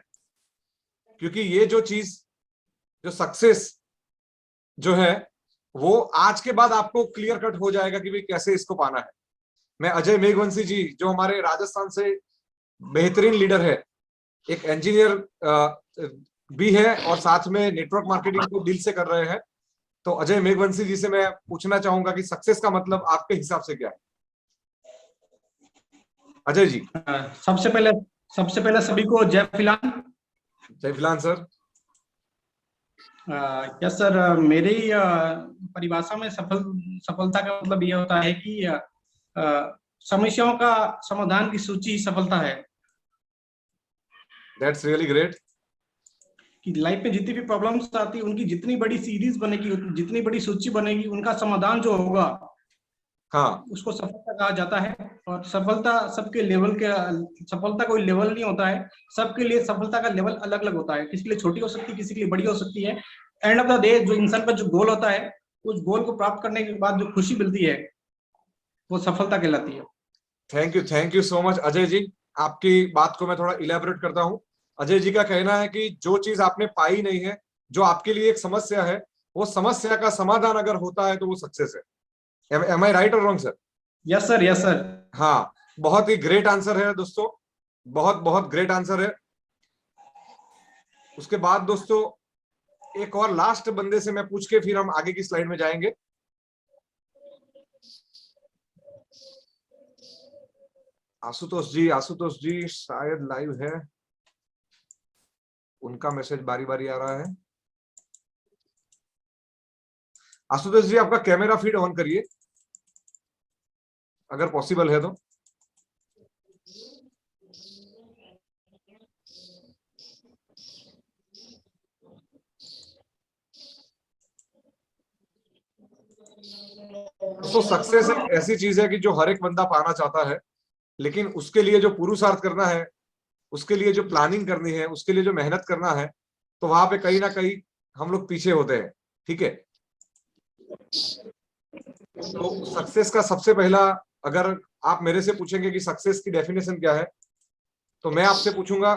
क्योंकि ये जो चीज, जो सक्सेस जो है, वो आज के बाद आपको क्लियर कट हो जाएगा कि भाई कैसे इसको पाना है। मैं अजय मेघवंशी जी, जो हमारे राजस्थान से बेहतरीन लीडर है, एक इंजीनियर भी है और साथ में नेटवर्क मार्केटिंग को दिल से कर रहे हैं। तो अजय मेघवंशी जी से मैं पूछना चाहूंगा कि सक्सेस का मतलब आपके हिसाब से क्या है, अजय जी। सबसे पहले सभी को जय फिलहाल। जय फिलहाल सर। यस सर, मेरी परिभाषा में सफलता का मतलब ये होता है कि समस्याओं का समाधान की सूची सफलता है। That's really great. कि लाइफ में जितनी भी प्रॉब्लम्स आती है, उनकी जितनी बड़ी सीरीज बनेगी, जितनी बड़ी सूची बनेगी, उनका समाधान जो होगा, हाँ, उसको सफलता कहा जाता है। और सफलता सबके लेवल के, सफलता कोई लेवल नहीं होता है। सबके लिए सफलता का लेवल अलग अलग होता है। किसी के लिए छोटी हो सकती है, किसी के लिए बड़ी हो सकती है। एंड ऑफ द डे जो इंसान का जो गोल होता है, उस गोल को प्राप्त करने के बाद जो खुशी मिलती है, वो सफलता कहलाती है। Thank you so much Ajay ji. आपकी बात को मैं थोड़ा इलेबोरेट करता हूँ। अजय जी का कहना है कि जो चीज आपने पाई नहीं है, जो आपके लिए एक समस्या है, वो समस्या का समाधान अगर होता है तो वो सक्सेस है। एम आई राइट और wrong sir? Yes sir, yes sir. हाँ, बहुत ही ग्रेट आंसर है दोस्तों, बहुत बहुत ग्रेट आंसर है। उसके बाद दोस्तों, एक और लास्ट बंदे से मैं पूछ के फिर हम आगे की स्लाइड में जाएंगे। आशुतोष जी शायद लाइव है, उनका मैसेज बारी बारी आ रहा है। आशुतोष जी, आपका कैमरा फीड ऑन करिए अगर पॉसिबल है तो। दोस्तों, सक्सेस एक ऐसी चीज है कि जो हर एक बंदा पाना चाहता है, लेकिन उसके लिए जो पुरुषार्थ करना है, उसके लिए जो प्लानिंग करनी है, उसके लिए जो मेहनत करना है, तो वहां पे कहीं ना कहीं हम लोग पीछे होते हैं। ठीक है, तो सक्सेस का सबसे पहला, अगर आप मेरे से पूछेंगे कि सक्सेस की डेफिनेशन क्या है, तो मैं आपसे पूछूंगा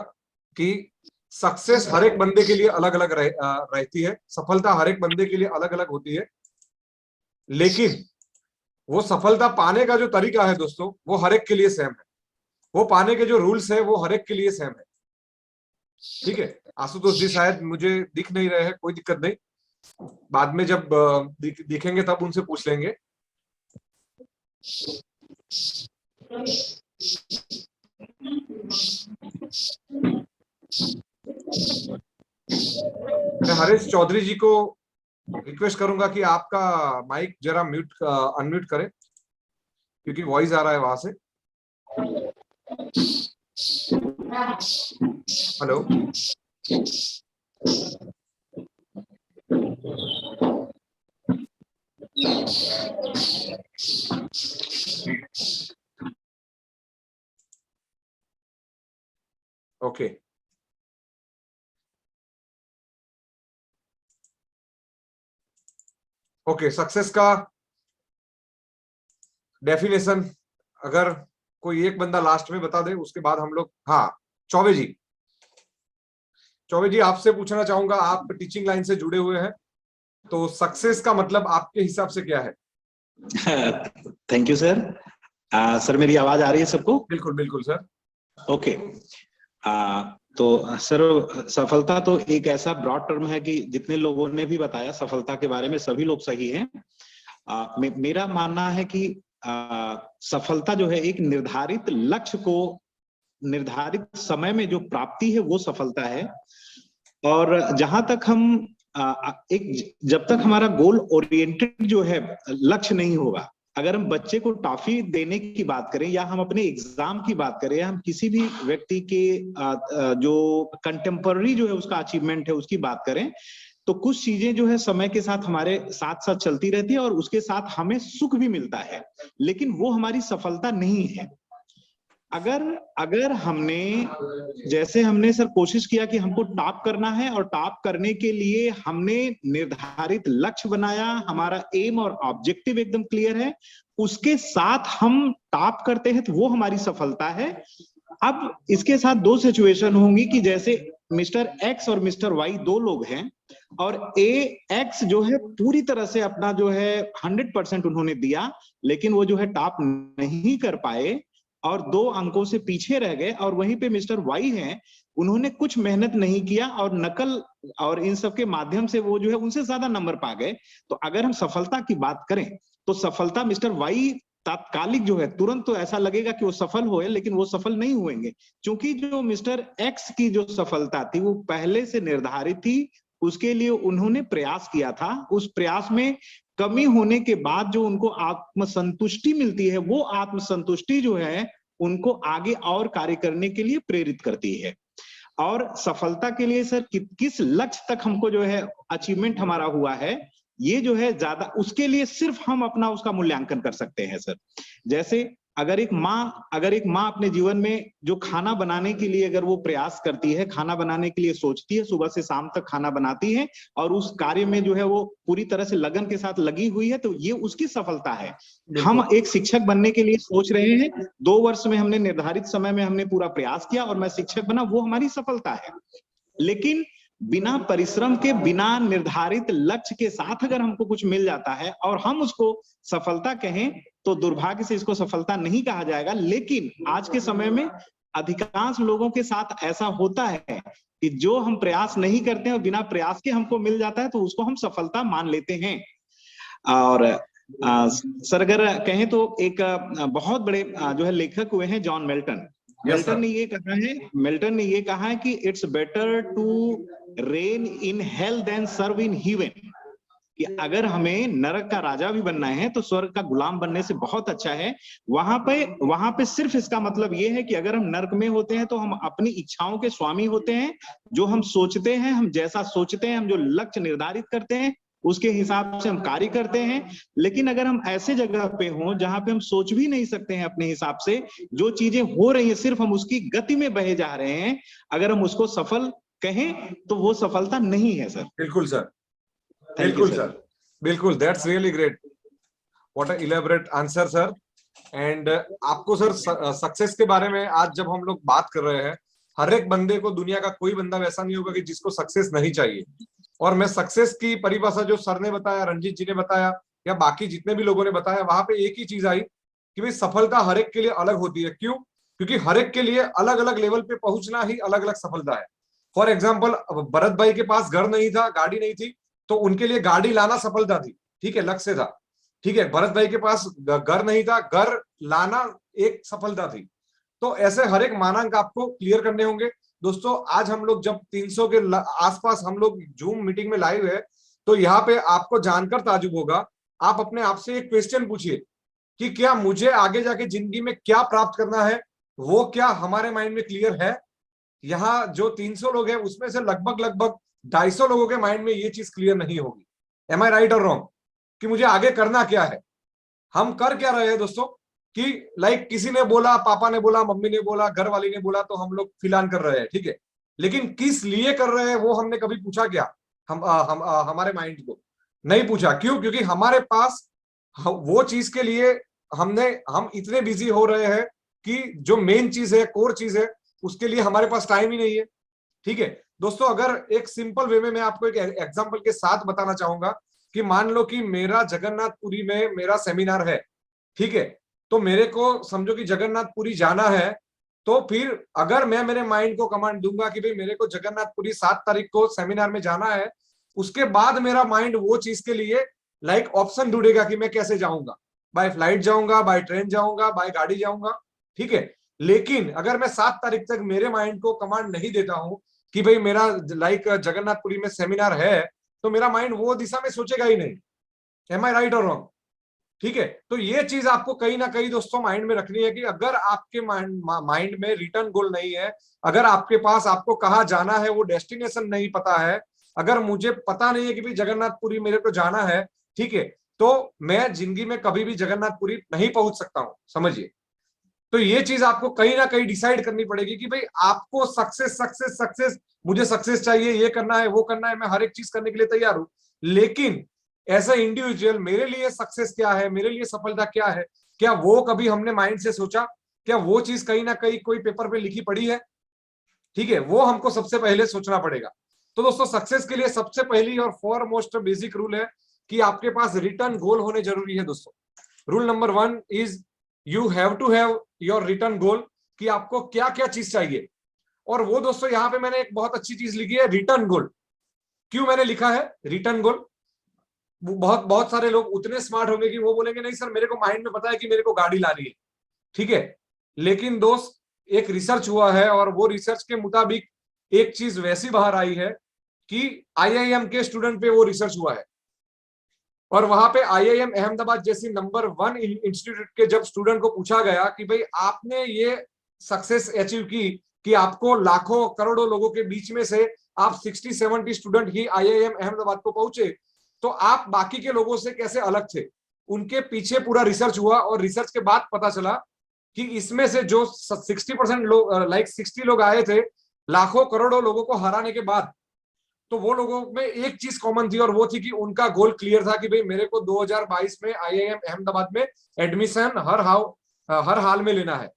कि सक्सेस हर एक बंदे के लिए अलग अलग रहती है। सफलता हर एक बंदे के लिए अलग अलग होती है, लेकिन वो सफलता पाने का जो तरीका है दोस्तों, वो हर एक के लिए सेम है। वो पाने के जो रूल्स है वो हर एक के लिए सेम है। ठीक है, आशुतोष जी शायद मुझे दिख नहीं रहे हैं, कोई दिक्कत नहीं, बाद में जब दिखेंगे तब उनसे पूछ लेंगे। मैं हरीश चौधरी जी को रिक्वेस्ट करूंगा कि आपका माइक जरा म्यूट अनम्यूट करें, क्योंकि वॉइस आ रहा है वहां से। Hello, okay. ओके, सक्सेस का डेफिनेशन अगर कोई एक बंदा लास्ट में बता दे, उसके बाद हम लोग, हाँ चौबे जी, चौबे जी आपसे पूछना चाहूंगा, आप टीचिंग लाइन से जुड़े हुए हैं, तो सक्सेस का मतलब आपके हिसाब से क्या है? Thank you sir. सर मेरी आवाज आ रही है सबको? बिल्कुल बिल्कुल सर। ओके। तो सर सफलता तो एक ऐसा ब्रॉड टर्म है कि जितने लोगों ने भी बताया सफलता के बारे में सभी लोग सही हैं। मेरा मानना है कि सफलता जो है एक निर्धारित लक्ष्य को निर्धारित समय में जो प्राप्ति है वो सफलता है। और जहां तक हम एक जब तक हमारा गोल ओरिएंटेड जो है लक्ष्य नहीं होगा, अगर हम बच्चे को टॉफी देने की बात करें या हम अपने एग्जाम की बात करें या हम किसी भी व्यक्ति के जो कंटेम्पररी जो है उसका अचीवमेंट है उसकी बात करें, तो कुछ चीजें जो है समय के साथ हमारे साथ साथ चलती रहती है और उसके साथ हमें सुख भी मिलता है, लेकिन वो हमारी सफलता नहीं है। अगर हमने जैसे हमने सर कोशिश किया कि हमको टॉप करना है और टॉप करने के लिए हमने निर्धारित लक्ष्य बनाया, हमारा एम और ऑब्जेक्टिव एकदम क्लियर है, उसके साथ हम टॉप करते हैं तो वो हमारी सफलता है। अब इसके साथ दो सिचुएशन होंगी कि जैसे मिस्टर एक्स और मिस्टर वाई दो लोग हैं और एक्स जो है पूरी तरह से अपना जो है 100% उन्होंने दिया, लेकिन वो जो है टॉप नहीं कर पाए और 2 अंकों से पीछे रह गए। और वहीं पे मिस्टर वाई हैं, उन्होंने कुछ मेहनत नहीं किया और नकल और इन सब के माध्यम से वो जो है उनसे ज्यादा नंबर पा गए। तो अगर हम सफलता की बात करें तो सफलता मिस्टर वाई तात्कालिक जो है तुरंत तो ऐसा लगेगा कि वो सफल हुए, लेकिन वो सफल नहीं हुएंगे, क्योंकि जो मिस्टर एक्स की जो सफलता थी वो पहले से निर्धारित थी, उसके लिए उन्होंने प्रयास किया था। उस प्रयास में कमी होने के बाद जो उनको आत्मसंतुष्टि मिलती है, वो आत्मसंतुष्टि जो है उनको आगे और कार्य करने के लिए प्रेरित करती है। और सफलता के लिए सर किस लक्ष्य तक हमको जो है अचीवमेंट हमारा हुआ है, ये जो है ज्यादा उसके लिए सिर्फ हम अपना उसका मूल्यांकन कर सकते हैं सर। जैसे अगर एक माँ अपने जीवन में जो खाना बनाने के लिए अगर वो प्रयास करती है, खाना बनाने के लिए सोचती है, सुबह से शाम तक खाना बनाती है और उस कार्य में जो है वो पूरी तरह से लगन के साथ लगी हुई है, तो ये उसकी सफलता है। हम एक शिक्षक बनने के लिए सोच रहे हैं, 2 वर्ष में हमने निर्धारित समय में हमने पूरा प्रयास किया और मैं शिक्षक बना, वो हमारी सफलता है। लेकिन बिना परिश्रम के, बिना निर्धारित लक्ष्य के साथ अगर हमको कुछ मिल जाता है और हम उसको सफलता कहें तो दुर्भाग्य से इसको सफलता नहीं कहा जाएगा। लेकिन आज के समय में अधिकांश लोगों के साथ ऐसा होता है कि जो हम प्रयास नहीं करते हैं और बिना प्रयास के हमको मिल जाता है तो उसको हम सफलता मान लेते हैं। और सर अगर कहें तो एक बहुत बड़े जो है लेखक हुए हैं जॉन मिल्टन। मिल्टन ने ये कहा है कि it's better to reign in hell than serve in heaven, कि अगर हमें नरक का राजा भी बनना है तो स्वर्ग का गुलाम बनने से बहुत अच्छा है। वहां पे सिर्फ इसका मतलब ये है कि अगर हम नरक में होते हैं तो हम अपनी इच्छाओं के स्वामी होते हैं, जो हम सोचते हैं, हम जैसा सोचते हैं, हम जो लक्ष्य निर्धारित करते हैं उसके हिसाब से हम कार्य करते हैं। लेकिन अगर हम ऐसे जगह पे हों जहां पे हम सोच भी नहीं सकते हैं अपने हिसाब से, जो चीजें हो रही है सिर्फ हम उसकी गति में बहे जा रहे हैं, अगर हम उसको सफल कहें तो वो सफलता नहीं है सर। बिल्कुल सर, बिल्कुल सर, बिल्कुल, that's really great, what a elaborate answer sir. And आपको सर सक्सेस के बारे में आज जब हम लोग बात कर रहे हैं, हर एक बंदे को, दुनिया का कोई बंदा वैसा नहीं होगा कि जिसको सक्सेस नहीं चाहिए। और मैं सक्सेस की परिभाषा जो सर ने बताया, रंजीत जी ने बताया या बाकी जितने भी लोगों ने बताया, वहां पे एक ही चीज आई कि भाई सफलता हर एक के लिए अलग होती है। क्यों? क्योंकि हर एक के लिए अलग अलग लेवल पे पहुंचना ही अलग अलग सफलता है। फॉर एग्जाम्पल, भरत भाई के पास घर नहीं था, गाड़ी नहीं थी, तो उनके लिए गाड़ी लाना सफलता थी, ठीक है, लक्ष्य था, ठीक है। भरत भाई के पास घर नहीं था, घर लाना एक सफलता थी। तो ऐसे हर एक मानांक आपको क्लियर करने होंगे। दोस्तों आज हम लोग जब 300 के आसपास हम लोग जूम मीटिंग में लाइव है, तो यहाँ पे आपको जानकर ताजुब होगा, आप अपने आप से एक क्वेश्चन पूछिए कि क्या मुझे आगे जाके जिंदगी में क्या प्राप्त करना है, वो क्या हमारे माइंड में क्लियर है? यहाँ जो 300 लोग हैं उसमें से लगभग 250 लोगों के माइंड में ये चीज क्लियर नहीं होगी। एम आई राइट और रॉन्ग? कि मुझे आगे करना क्या है, हम कर क्या रहे हैं दोस्तों? कि लाइक किसी ने बोला, पापा ने बोला, मम्मी ने बोला, घर वाली ने बोला, तो हम लोग फिलहाल कर रहे हैं, ठीक है। लेकिन किस लिए कर रहे हैं वो हमने कभी पूछा क्या? हमारे माइंड को? नहीं पूछा। क्यों? क्योंकि हमारे पास वो चीज के लिए हम इतने बिजी हो रहे हैं कि जो मेन चीज है, कोर चीज है, उसके लिए हमारे पास टाइम ही नहीं है। ठीक है दोस्तों, अगर एक सिंपल वे में मैं आपको एक एग्जांपल के साथ बताना चाहूंगा कि मान लो कि मेरा जगन्नाथपुरी में मेरा सेमिनार है, ठीक है, तो मेरे को समझो कि जगन्नाथपुरी जाना है, तो फिर अगर मैं मेरे माइंड को कमांड दूंगा कि भाई मेरे को जगन्नाथपुरी 7 तारीख को सेमिनार में जाना है, उसके बाद मेरा माइंड वो चीज के लिए ऑप्शन ढूंढेगा कि मैं कैसे जाऊंगा, बाय फ्लाइट जाऊंगा, बाय ट्रेन जाऊंगा, बाय गाड़ी जाऊंगा। ठीक है, लेकिन अगर मैं 7 तारीख तक मेरे माइंड को कमांड नहीं देता हूं कि भाई मेरा जगन्नाथपुरी में सेमिनार है, तो मेरा माइंड वो दिशा में सोचेगा ही नहीं। एम आई राइट और रॉन्ग? ठीक है, तो ये चीज आपको कहीं ना कहीं दोस्तों माइंड में रखनी है कि अगर आपके माइंड में रिटर्न गोल नहीं है, अगर आपके पास आपको कहाँ जाना है वो डेस्टिनेशन नहीं पता है, अगर मुझे पता नहीं है कि भाई जगन्नाथपुरी मेरे को जाना है, ठीक है, तो मैं जिंदगी में कभी भी जगन्नाथपुरी नहीं पहुंच सकता हूं, समझिए। तो ये चीज आपको कहीं ना कहीं डिसाइड करनी पड़ेगी कि भाई आपको सक्सेस सक्सेस सक्सेस, मुझे सक्सेस चाहिए, ये करना है, वो करना है, मैं हर एक चीज करने के लिए तैयार हूं, लेकिन एज ए इंडिविजुअल मेरे लिए सक्सेस क्या है, मेरे लिए सफलता क्या है, क्या वो कभी हमने माइंड से सोचा? क्या वो चीज कहीं ना कहीं कोई पेपर पे लिखी पड़ी है? ठीक है, वो हमको सबसे पहले सोचना पड़ेगा। तो दोस्तों सक्सेस के लिए सबसे पहली और फॉरमोस्ट बेसिक रूल है कि आपके पास रिटर्न गोल होने जरूरी है दोस्तों। Rule number 1 is you have to have your return goal, कि आपको क्या क्या चीज चाहिए। और वो दोस्तों यहाँ पे मैंने एक बहुत अच्छी चीज लिखी है, रिटर्न गोल। क्यों मैंने लिखा है रिटर्न गोल? बहुत बहुत सारे लोग उतने स्मार्ट होंगे कि वो बोलेंगे नहीं सर मेरे को माइंड में पता है कि मेरे को गाड़ी लानी है, ठीक है, लेकिन दोस्त एक रिसर्च हुआ है और वो रिसर्च के मुताबिक एक चीज वैसी बाहर आई है कि आईआईएम के स्टूडेंट पे वो रिसर्च हुआ है, और वहां पे आईआईएम अहमदाबाद जैसी नंबर 1 इंस्टीट्यूट के जब स्टूडेंट को पूछा गया कि भाई आपने ये सक्सेस अचीव की कि आपको लाखों करोड़ों लोगों के बीच में से आप 60-70 स्टूडेंट ही आईआईएम अहमदाबाद को पहुंचे, तो आप बाकी के लोगों से कैसे अलग थे? उनके पीछे पूरा रिसर्च हुआ और रिसर्च के बाद पता चला कि इसमें से जो 60% लोग 60 लोग आए थे लाखों करोड़ों लोगों को हराने के बाद, तो वो लोगों में एक चीज कॉमन थी और वो थी कि उनका गोल क्लियर था कि भाई मेरे को 2022 में आईआईएम अहमदाबाद में एडमिशन हर हाल में लेना है।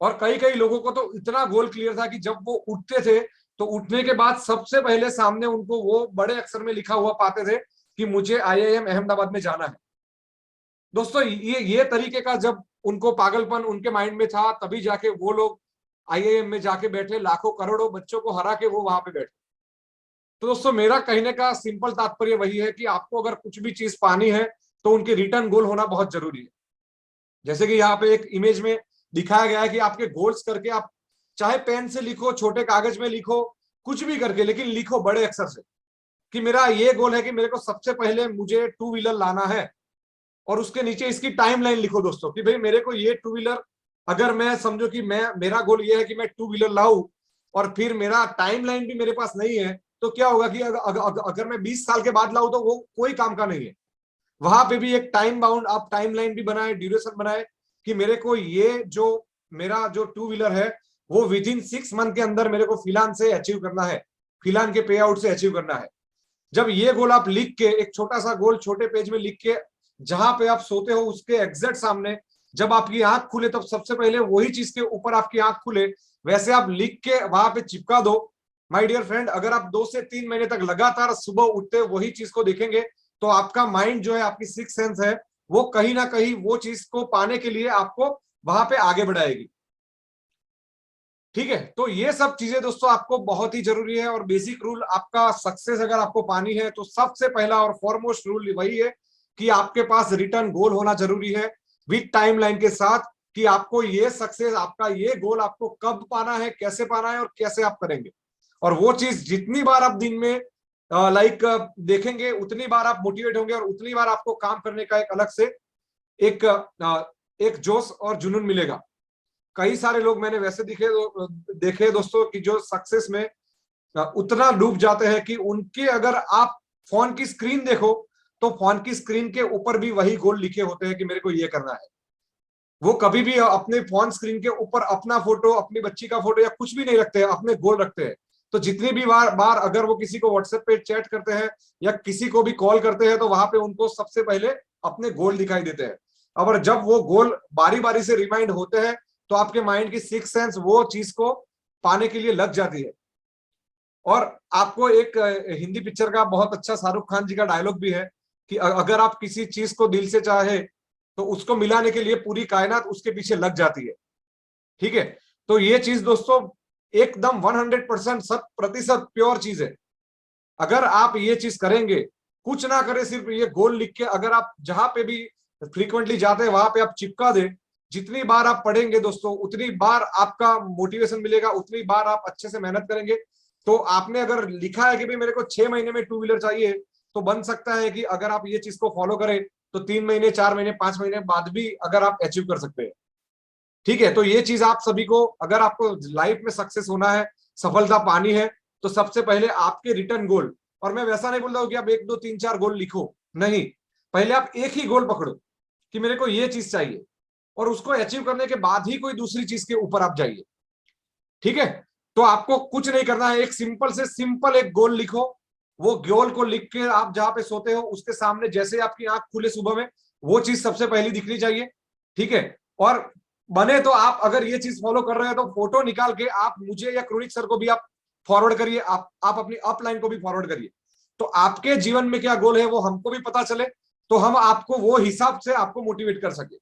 और कई कई लोगों को तो इतना गोल क्लियर था कि जब वो उठते थे तो उठने के बाद सबसे पहले सामने उनको वो बड़े अक्षर में लिखा हुआ पाते थे कि मुझे आईआईएम अहमदाबाद में जाना है। दोस्तों ये तरीके का जब उनको पागलपन उनके माइंड में था, तभी जाके वो लोग आईआईएम में जाके बैठे, लाखों करोड़ों बच्चों को हरा के वो वहां पे बैठे। तो दोस्तों मेरा कहने का सिंपल तात्पर्य वही है कि आपको अगर कुछ भी चीज पानी है तो उनके रिटर्न गोल होना बहुत जरूरी है। जैसे कि यहाँ पे एक इमेज में दिखाया गया है कि आपके गोल्स करके आप चाहे पेन से लिखो, छोटे कागज में लिखो, कुछ भी करके, लेकिन लिखो बड़े अक्षर से कि मेरा ये गोल है कि मेरे को सबसे पहले मुझे 2 व्हीलर लाना है, और उसके नीचे इसकी टाइमलाइन लिखो दोस्तों कि भाई मेरे को ये 2 व्हीलर, अगर मैं समझो कि मेरा गोल ये है कि मैं 2 व्हीलर लाऊं और फिर मेरा टाइमलाइन भी मेरे पास नहीं है, तो क्या होगा कि अगर मैं 20 साल के बाद लाऊं तो वो कोई काम का नहीं है। वहां पे भी एक टाइम बाउंड आप टाइमलाइन भी बनाए, ड्यूरेशन बनाए कि मेरे को ये जो मेरा जो 2 व्हीलर है वो विद इन 6 मंथ के अंदर मेरे को फिलान से अचीव करना है, फिलान के पे आउट से अचीव करना है। जब ये गोल आप लिख के, एक छोटा सा गोल छोटे पेज में लिख के, जहां पे आप सोते हो उसके एग्जैक्ट सामने जब आपकी आंख खुले तब सबसे पहले वही चीज के ऊपर आपकी आंख खुले, वैसे आप लिख के वहां पे चिपका दो। माय डियर फ्रेंड, अगर आप 2 से 3 महीने तक लगातार सुबह उठते वही चीज को देखेंगे तो आपका माइंड जो है, आपकी सिक्स सेंस है, वो कहीं ना कहीं वो चीज को पाने के लिए आपको वहां पे आगे बढ़ाएगी। ठीक है, तो ये सब चीजें दोस्तों आपको बहुत ही जरूरी है। और बेसिक रूल आपका सक्सेस अगर आपको पानी है तो सबसे पहला और फॉरमोस्ट रूल वही है कि आपके पास रिटर्न गोल होना जरूरी है विद टाइमलाइन के साथ, कि आपको ये सक्सेस, आपका ये गोल आपको कब पाना है, कैसे पाना है और कैसे आप करेंगे। और वो चीज जितनी बार आप दिन में देखेंगे उतनी बार आप मोटिवेट होंगे और उतनी बार आपको काम करने का एक अलग से एक जोश और जुनून मिलेगा। कई सारे लोग मैंने वैसे देखे दोस्तों कि जो सक्सेस में उतना डूब जाते हैं कि उनके, अगर आप फोन की स्क्रीन देखो तो फोन की स्क्रीन के ऊपर भी वही गोल लिखे होते हैं कि मेरे को ये करना है। वो कभी भी अपने फोन स्क्रीन के ऊपर अपना फोटो, अपनी बच्ची का फोटो या कुछ भी नहीं रखते हैं, अपने गोल रखते हैं। तो जितनी भी बार अगर वो किसी को व्हाट्सएप पे चैट करते हैं या किसी को भी कॉल करते हैं, तो वहां पे उनको सबसे पहले अपने गोल दिखाई देते हैं। और जब वो गोल बारी बारी से रिमाइंड होते हैं, तो आपके माइंड की सिक्स सेंस वो चीज को पाने के लिए लग जाती है। और आपको एक हिंदी पिक्चर का बहुत अच्छा शाहरुख खान जी का डायलॉग भी है कि अगर आप किसी चीज को दिल से चाहे तो उसको मिलाने के लिए पूरी कायनात उसके पीछे लग जाती है। ठीक है, तो ये चीज दोस्तों एकदम 100% 100% प्योर चीज है। अगर आप ये चीज करेंगे, कुछ ना करें, सिर्फ ये गोल लिख के अगर आप जहां पे भी फ्रीक्वेंटली जाते हैं वहां पे आप चिपका दे, जितनी बार आप पढ़ेंगे दोस्तों उतनी बार आपका मोटिवेशन मिलेगा, उतनी बार आप अच्छे से मेहनत करेंगे। तो आपने अगर लिखा है कि भाई मेरे को 6 महीने में 2 व्हीलर चाहिए, तो बन सकता है कि अगर आप ये चीज को फॉलो करें तो 3 महीने, 4 महीने, 5 महीने बाद भी अगर आप अचीव कर सकते हैं। ठीक है, तो ये चीज आप सभी को, अगर आपको लाइफ में सक्सेस होना है, सफलता पानी है, तो सबसे पहले आपके रिटर्न गोल, और मैं वैसा नहीं बोल रहा हूं कि आप 1 2 3 4 गोल लिखो, नहीं, पहले आप एक ही गोल पकड़ो कि मेरे को ये चीज चाहिए, और उसको अचीव करने के बाद ही कोई दूसरी चीज के ऊपर आप जाइए। ठीक है, तो आपको कुछ नहीं करना है, एक सिंपल से सिंपल एक गोल लिखो। वो गोल को लिख के आप जहां पे सोते हो उसके सामने जैसे आपकी आंख खुले सुबह में, वो चीज सबसे पहली दिखनी चाहिए। ठीक है, और बने तो आप अगर ये चीज फॉलो कर रहे हैं तो फोटो निकाल के आप मुझे या क्रोनिक सर को भी आप फॉरवर्ड करिए, आप अपनी अपलाइन को भी फॉरवर्ड करिए, तो आपके जीवन में क्या गोल है वो हमको भी पता चले, तो हम आपको वो हिसाब से आपको मोटिवेट कर सके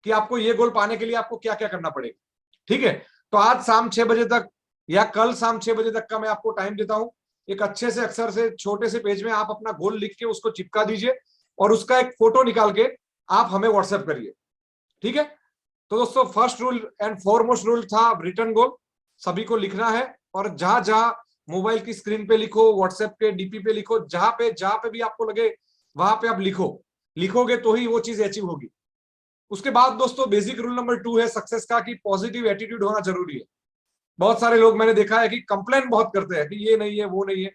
कि आपको ये गोल पाने के लिए आपको क्या क्या करना पड़ेगा। ठीक है, तो आज शाम 6 बजे तक या कल शाम 6 बजे तक का मैं आपको टाइम देता हूं। एक अच्छे से अक्षर से छोटे से पेज में आप अपना गोल लिख के उसको चिपका दीजिए और उसका एक फोटो निकाल के आप हमें व्हाट्सएप करिए। ठीक है, तो दोस्तों first rule and foremost rule था रिटर्न गोल, सभी को लिखना है, और जहां जहां मोबाइल की स्क्रीन पे लिखो, व्हाट्सएप के डीपी पे लिखो, जहां पे भी आपको लगे वहां पे आप लिखोगे तो ही वो चीज अचीव होगी। उसके बाद दोस्तों बेसिक रूल नंबर 2 है सक्सेस का कि पॉजिटिव एटीट्यूड होना जरूरी है। बहुत सारे लोग मैंने देखा है कि कंप्लेन बहुत करते हैं कि ये नहीं है वो नहीं है।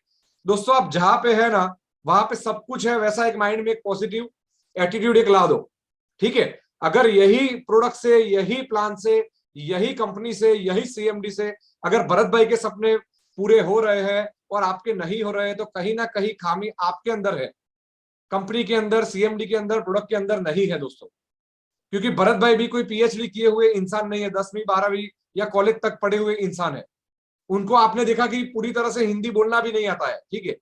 दोस्तों आप जहां पे है ना वहां पे सब कुछ है, वैसा एक माइंड में एक पॉजिटिव एटीट्यूड एक ला दो। ठीक है, अगर यही प्रोडक्ट से, यही प्लान से, यही कंपनी से, यही सीएमडी से अगर भरत भाई के सपने पूरे हो रहे हैं और आपके नहीं हो रहे हैं, तो कहीं ना कहीं खामी आपके अंदर है, कंपनी के अंदर, सीएमडी के अंदर, प्रोडक्ट के अंदर नहीं है दोस्तों। क्योंकि भरत भाई भी कोई पीएचडी किए हुए इंसान नहीं है, 10वीं 12वीं या कॉलेज तक पढ़े हुए इंसान है। उनको आपने देखा कि पूरी तरह से हिंदी बोलना भी नहीं आता है। ठीक है,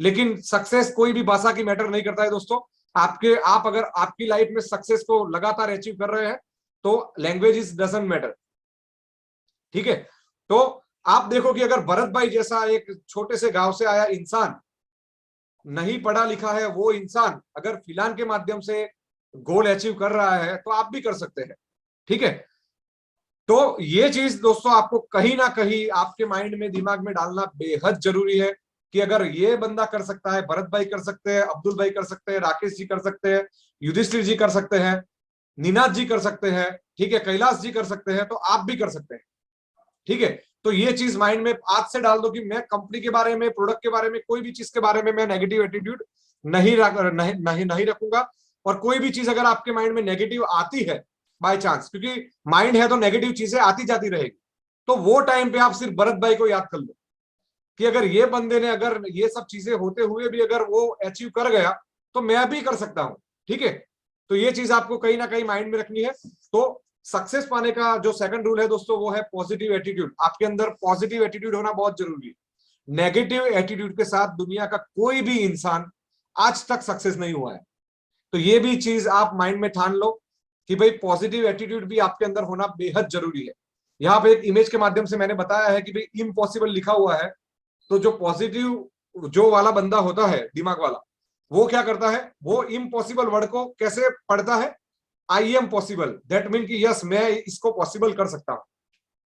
लेकिन सक्सेस कोई भी भाषा की मैटर नहीं करता है दोस्तों। आप अगर आपकी लाइफ में सक्सेस को लगातार अचीव कर रहे हैं तो लैंग्वेज इज डजंट मैटर। ठीक है, तो आप देखो कि अगर भरत भाई जैसा एक छोटे से गांव से आया इंसान, नहीं पढ़ा लिखा है वो इंसान, अगर फिलहाल के माध्यम से गोल अचीव कर रहा है तो आप भी कर सकते हैं। ठीक है, तो ये चीज दोस्तों आपको कहीं ना कहीं आपके माइंड में, दिमाग में डालना बेहद जरूरी है कि अगर ये बंदा कर सकता है, भरत भाई कर सकते हैं, अब्दुल भाई कर सकते हैं, राकेश जी कर सकते हैं, युधिष्ठिर जी कर सकते हैं, निनाद जी कर सकते हैं, ठीक है, कैलाश जी कर सकते हैं, तो आप भी कर सकते हैं। ठीक है, तो ये चीज माइंड में आज से डाल दो कि मैं कंपनी के बारे में, प्रोडक्ट के बारे में, कोई भी चीज के बारे में मैं नेगेटिव एटीट्यूड नहीं रखूंगा। और कोई भी चीज अगर आपके माइंड में नेगेटिव आती है बाय चांस, क्योंकि माइंड है तो नेगेटिव चीजें आती जाती रहेगी, तो वो टाइम पे आप सिर्फ भरत भाई को याद कर लो कि अगर ये बंदे ने अगर ये सब चीजें होते हुए भी अगर वो अचीव कर गया तो मैं भी कर सकता हूं। ठीक है, तो ये चीज आपको कहीं ना कहीं माइंड में रखनी है। तो सक्सेस पाने का जो सेकंड रूल है दोस्तों वो है पॉजिटिव एटीट्यूड। आपके अंदर पॉजिटिव एटीट्यूड होना बहुत जरूरी है। नेगेटिव एटीट्यूड के साथ दुनिया का कोई भी इंसान आज तक सक्सेस नहीं हुआ है। तो ये भी चीज आप माइंड में ठान लो कि भाई पॉजिटिव एटीट्यूड भी आपके अंदर होना बेहद जरूरी है। यहाँ पे एक इमेज के माध्यम से मैंने बताया है कि भाई इम्पॉसिबल लिखा हुआ है, तो जो पॉजिटिव जो वाला बंदा होता है, दिमाग वाला, वो क्या करता है, वो इम्पॉसिबल वर्ड को कैसे पढ़ता है, I am possible, that mean कि यस मैं इसको पॉसिबल कर सकता हूं।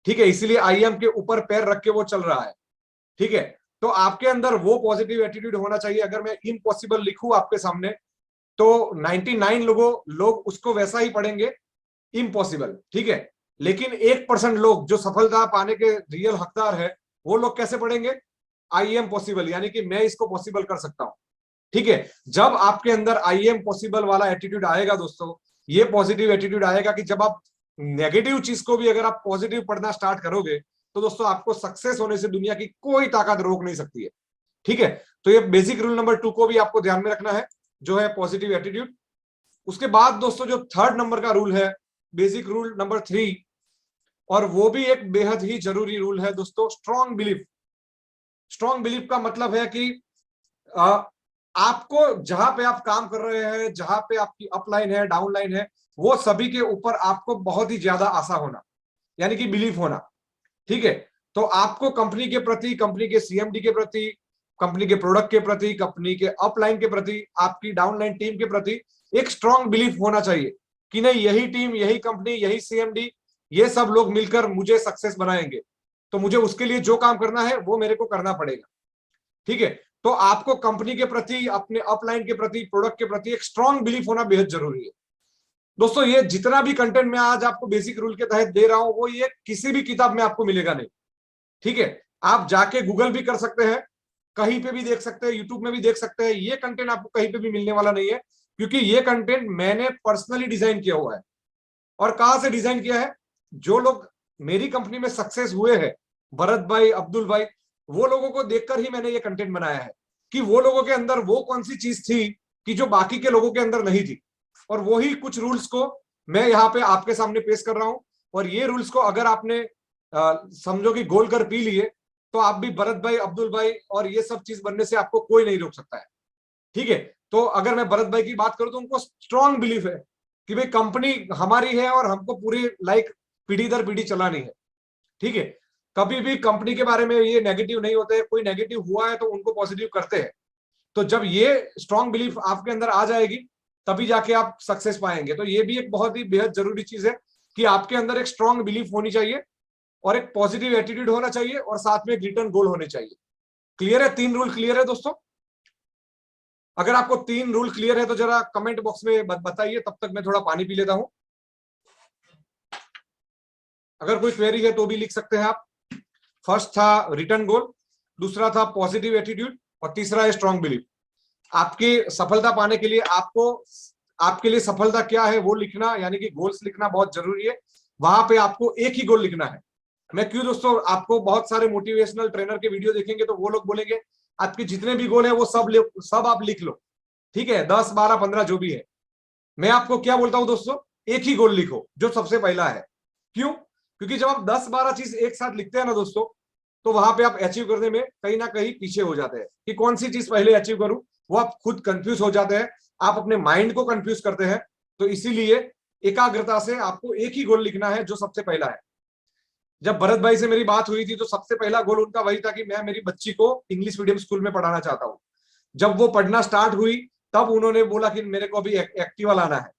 ठीक है, इसीलिए आई एम के ऊपर पैर रख के वो चल रहा है। ठीक है, तो आपके अंदर वो पॉजिटिव एटीट्यूड होना चाहिए। अगर मैं इम्पॉसिबल लिखूं आपके सामने तो 99 लोग उसको वैसा ही पढ़ेंगे, इम्पॉसिबल। ठीक है, लेकिन 1% लोग जो सफलता पाने के रियल हकदार है, वो लोग कैसे पढ़ेंगे, आई एम पॉसिबल, यानी कि मैं इसको पॉसिबल कर सकता हूं। ठीक है, जब आपके अंदर आई एम पॉसिबल वाला एटीट्यूड आएगा दोस्तों, ये पॉजिटिव एटीट्यूड आएगा कि जब आप नेगेटिव चीज को भी अगर आप पॉजिटिव पढ़ना स्टार्ट करोगे तो दोस्तों आपको सक्सेस होने से दुनिया की कोई ताकत रोक नहीं सकती है। ठीक है, तो ये बेसिक रूल नंबर 2 को भी आपको ध्यान में रखना है, जो है पॉजिटिव एटीट्यूड। उसके बाद दोस्तों जो थर्ड नंबर का रूल है, बेसिक रूल नंबर 3, और वो भी एक बेहद ही जरूरी रूल है दोस्तों, स्ट्रॉन्ग बिलीफ। स्ट्रॉन्ग बिलीफ का मतलब है कि आपको जहां पे आप काम कर रहे हैं, जहां पे आपकी अपलाइन है, डाउनलाइन है, वो सभी के ऊपर आपको बहुत ही ज्यादा आशा होना, यानी कि बिलीफ होना। ठीक है, तो आपको कंपनी के प्रति, कंपनी के सीएमडी के प्रति, कंपनी के प्रोडक्ट के प्रति, कंपनी के अपलाइन के प्रति, आपकी डाउनलाइन टीम के प्रति एक स्ट्रॉन्ग बिलीफ होना चाहिए कि नहीं, यही टीम, यही कंपनी, यही सीएमडी, ये सब लोग मिलकर मुझे सक्सेस बनाएंगे, तो मुझे उसके लिए जो काम करना है वो मेरे को करना पड़ेगा। ठीक है, तो आपको कंपनी के प्रति, अपने अपलाइन के प्रति, प्रोडक्ट के प्रति एक स्ट्रॉन्ग बिलीफ होना बेहद जरूरी है। दोस्तों ये जितना भी कंटेंट मैं आज आपको बेसिक रूल के तहत दे रहा हूं, वो ये किसी भी किताब में आपको मिलेगा नहीं। ठीक है, आप जाके गूगल भी कर सकते हैं, कहीं पे भी देख सकते हैं, यूट्यूब में भी देख सकते हैं, ये कंटेंट आपको कहीं पे भी मिलने वाला नहीं है, क्योंकि ये कंटेंट मैंने पर्सनली डिजाइन किया हुआ है। और कहां से डिजाइन किया है? जो लोग मेरी कंपनी में सक्सेस हुए हैं, भरत भाई, अब्दुल भाई, वो लोगों को देखकर ही मैंने ये कंटेंट बनाया है कि वो लोगों के अंदर वो कौन सी चीज थी कि जो बाकी के लोगों के अंदर नहीं थी, और वही कुछ रूल्स को मैं यहाँ पे आपके सामने पेश कर रहा हूं। और ये रूल्स को अगर आपने समझो कि गोल कर पी लिए, तो आप भी भरत भाई, अब्दुल भाई, और ये सब चीज बनने से आपको कोई नहीं रोक सकता है। ठीक है, तो अगर मैं भरत भाई की बात करूं तो उनको स्ट्रॉन्ग बिलीफ है कि भाई कंपनी हमारी है और हमको पूरी पीढ़ी दर पीढ़ी चलानी है। ठीक है, कभी भी कंपनी के बारे में ये नेगेटिव नहीं होते, कोई नेगेटिव हुआ है तो उनको पॉजिटिव करते हैं। तो जब ये स्ट्रॉन्ग बिलीफ आपके अंदर आ जाएगी, तभी जाके आप सक्सेस पाएंगे। तो ये भी एक बहुत ही बेहद जरूरी चीज है कि आपके अंदर एक स्ट्रॉन्ग बिलीफ होनी चाहिए, और एक पॉजिटिव एटीट्यूड होना चाहिए, और साथ में एक रिटर्न गोल होने चाहिए। क्लियर है? 3 रूल क्लियर है दोस्तों? अगर आपको 3 रूल क्लियर है तो जरा कमेंट बॉक्स में बताइए, तब तक मैं थोड़ा पानी पी लेता हूं। अगर कोई क्वेरी है तो भी लिख सकते हैं आप। फर्स्ट था रिटर्न गोल, दूसरा था पॉजिटिव एटीट्यूड, और तीसरा है स्ट्रॉन्ग बिलीफ। आपकी सफलता पाने के लिए आपके लिए सफलता क्या है वो लिखना, यानी कि गोल्स लिखना बहुत जरूरी है। वहां पे आपको एक ही गोल लिखना है। मैं क्यों दोस्तों, आपको बहुत सारे मोटिवेशनल ट्रेनर के वीडियो देखेंगे तो वो लोग बोलेंगे आपके जितने भी गोल है वो सब आप लिख लो। ठीक है, 10, 12, 15 जो भी है। मैं आपको क्या बोलता हूं दोस्तों, एक ही गोल लिखो जो सबसे पहला है। क्यों? क्योंकि जब आप 10-12 चीज एक साथ लिखते हैं ना दोस्तों, तो वहां पे आप अचीव करने में कहीं ना कहीं पीछे हो जाते हैं कि कौन सी चीज पहले अचीव करूं। वो आप खुद कंफ्यूज हो जाते हैं, आप अपने माइंड को कंफ्यूज करते हैं। तो इसीलिए एकाग्रता से आपको एक ही गोल लिखना है जो सबसे पहला है। जब भरत भाई से मेरी बात हुई थी तो सबसे पहला गोल उनका वही था कि मैं मेरी बच्ची को इंग्लिश मीडियम स्कूल में पढ़ाना चाहता हूँ। जब वो पढ़ना स्टार्ट हुई तब उन्होंने बोला कि मेरे को अभी एक्टिवा लाना है।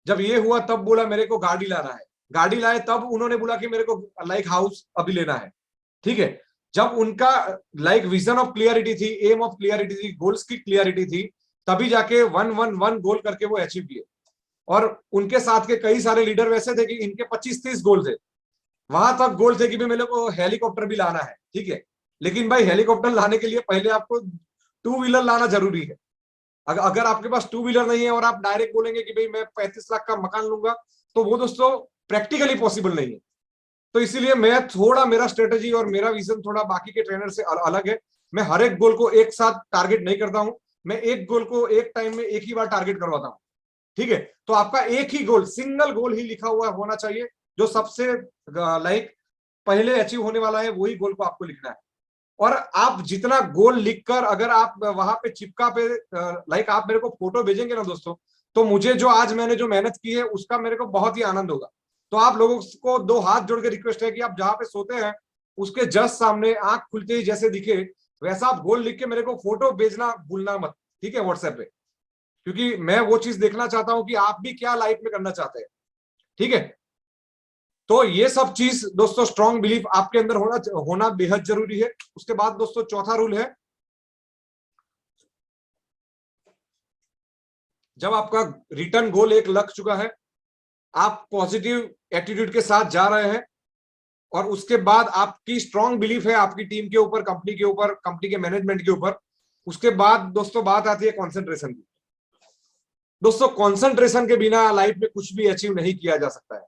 जब ये हुआ तब बोला मेरे को गाड़ी लाना है। गाड़ी लाए तब उन्होंने बोला कि मेरे को लाइक हाउस अभी लेना है। ठीक है, जब उनका विजन ऑफ क्लियरिटी थी, एम ऑफ क्लियरिटी थी, गोल्स की क्लियरिटी थी, तभी जाके 1-1-1 गोल करके वो अचीव किए। और उनके साथ के कई सारे लीडर वैसे थे कि इनके 25-30 गोल थे। वहां तक गोल थे कि भाई मेरे को हेलीकॉप्टर भी लाना है। ठीक है, लेकिन भाई हेलीकॉप्टर लाने के लिए पहले आपको 2 व्हीलर लाना जरूरी है। अगर आपके पास 2 व्हीलर नहीं है और आप डायरेक्ट बोलेंगे कि भाई मैं 35 लाख का मकान लूंगा, तो वो दोस्तों प्रैक्टिकली पॉसिबल नहीं है। तो इसीलिए मैं थोड़ा, मेरा स्ट्रेटेजी और मेरा विजन थोड़ा बाकी के ट्रेनर से अलग है। मैं हर एक गोल को एक साथ टारगेट नहीं करता हूं, मैं एक गोल को एक टाइम में एक ही बार टारगेट करवाता हूं। ठीक है, तो आपका एक ही गोल, सिंगल गोल ही लिखा हुआ होना चाहिए, जो सबसे पहले अचीव होने वाला है, वही गोल को आपको लिखना है। और आप जितना गोल लिखकर अगर आप वहां पे चिपका पे आप मेरे को फोटो भेजेंगे ना दोस्तों, तो मुझे जो आज मैंने जो मेहनत की है उसका मेरे को बहुत ही आनंद होगा। तो आप लोगों को 2 हाथ जोड़ के रिक्वेस्ट है कि आप जहां पे सोते हैं उसके जस्ट सामने आंख खुलते ही जैसे दिखे वैसा आप गोल लिख के मेरे को फोटो भेजना भूलना मत। ठीक है, व्हाट्सएप पे, क्योंकि मैं वो चीज देखना चाहता हूं कि आप भी क्या लाइफ में करना चाहते हैं। ठीक है, तो ये सब चीज दोस्तों, स्ट्रॉन्ग बिलीफ आपके अंदर होना बेहद जरूरी है। उसके बाद दोस्तों चौथा रूल है, जब आपका रिटर्न गोल एक लग चुका है, आप पॉजिटिव एटीट्यूड के साथ जा रहे हैं, और उसके बाद आपकी स्ट्रॉन्ग बिलीफ है आपकी टीम के ऊपर, कंपनी के ऊपर, कंपनी के मैनेजमेंट के ऊपर, उसके बाद दोस्तों बात आती है कॉन्सेंट्रेशन की। दोस्तों कॉन्सेंट्रेशन के बिना लाइफ में कुछ भी अचीव नहीं किया जा सकता है।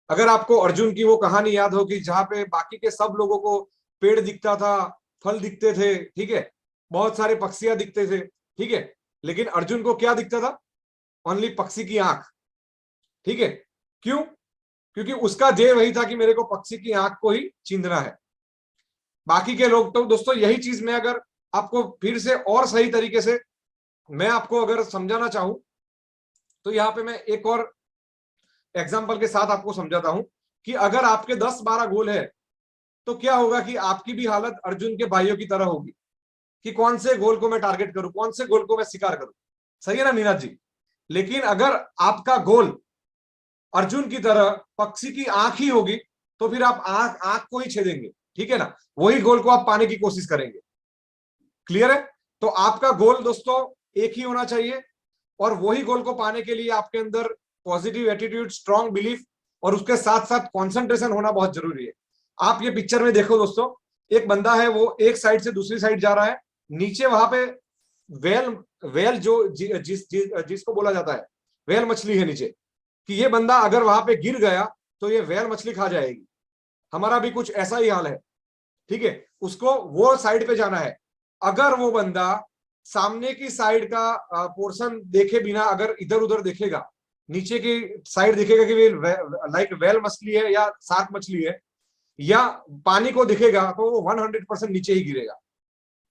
अगर आपको अर्जुन की वो कहानी याद हो कि जहाँ पे बाकी के सब लोगों को पेड़ दिखता था, फल दिखते थे, ठीक है, बहुत सारे पक्षियां दिखते थे, ठीक है, लेकिन अर्जुन को क्या दिखता था? ओनली पक्षी की आंख, ठीक है। क्यों? क्योंकि उसका ध्येय वही था कि मेरे को पक्षी की आंख को ही चींधना है। बाकी के लोग तो दोस्तों यही चीज मैं अगर आपको फिर से और सही तरीके से मैं आपको अगर समझाना चाहूं तो यहाँ पे मैं एक और एग्जाम्पल के साथ आपको समझाता हूं कि अगर आपके 10-12 गोल है तो क्या होगा कि आपकी भी हालत अर्जुन के भाइयों की तरह होगी कि कौन से गोल को मैं टारगेट करूं, कौन से गोल को मैं शिकार करूं। सही है ना नीरज जी? लेकिन अगर आपका गोल अर्जुन की तरह पक्षी की आंख ही होगी तो फिर आप आंख को ही छेदेंगे, ठीक है ना, वही गोल को आप पाने की कोशिश करेंगे। क्लियर है? तो आपका गोल दोस्तों एक ही होना चाहिए और वही गोल को पाने के लिए आपके अंदर पॉजिटिव एटीट्यूड, स्ट्रॉन्ग बिलीफ और उसके साथ साथ कंसंट्रेशन होना बहुत जरूरी है। आप ये पिक्चर में देखो दोस्तों, एक बंदा है वो एक साइड से दूसरी साइड जा रहा है, नीचे वहां पे वेल जो जिसको बोला जाता है वेल मछली है नीचे, कि ये बंदा अगर वहां पे गिर गया तो ये वेल मछली खा जाएगी। हमारा भी कुछ ऐसा ही हाल है, ठीक है, उसको वो साइड पे जाना है। अगर वो बंदा सामने की साइड का पोर्शन देखे बिना अगर इधर उधर देखेगा, नीचे की साइड देखेगा कि लाइक वेल मछली है या शार्क मछली है या पानी को दिखेगा तो वो 100% नीचे ही गिरेगा।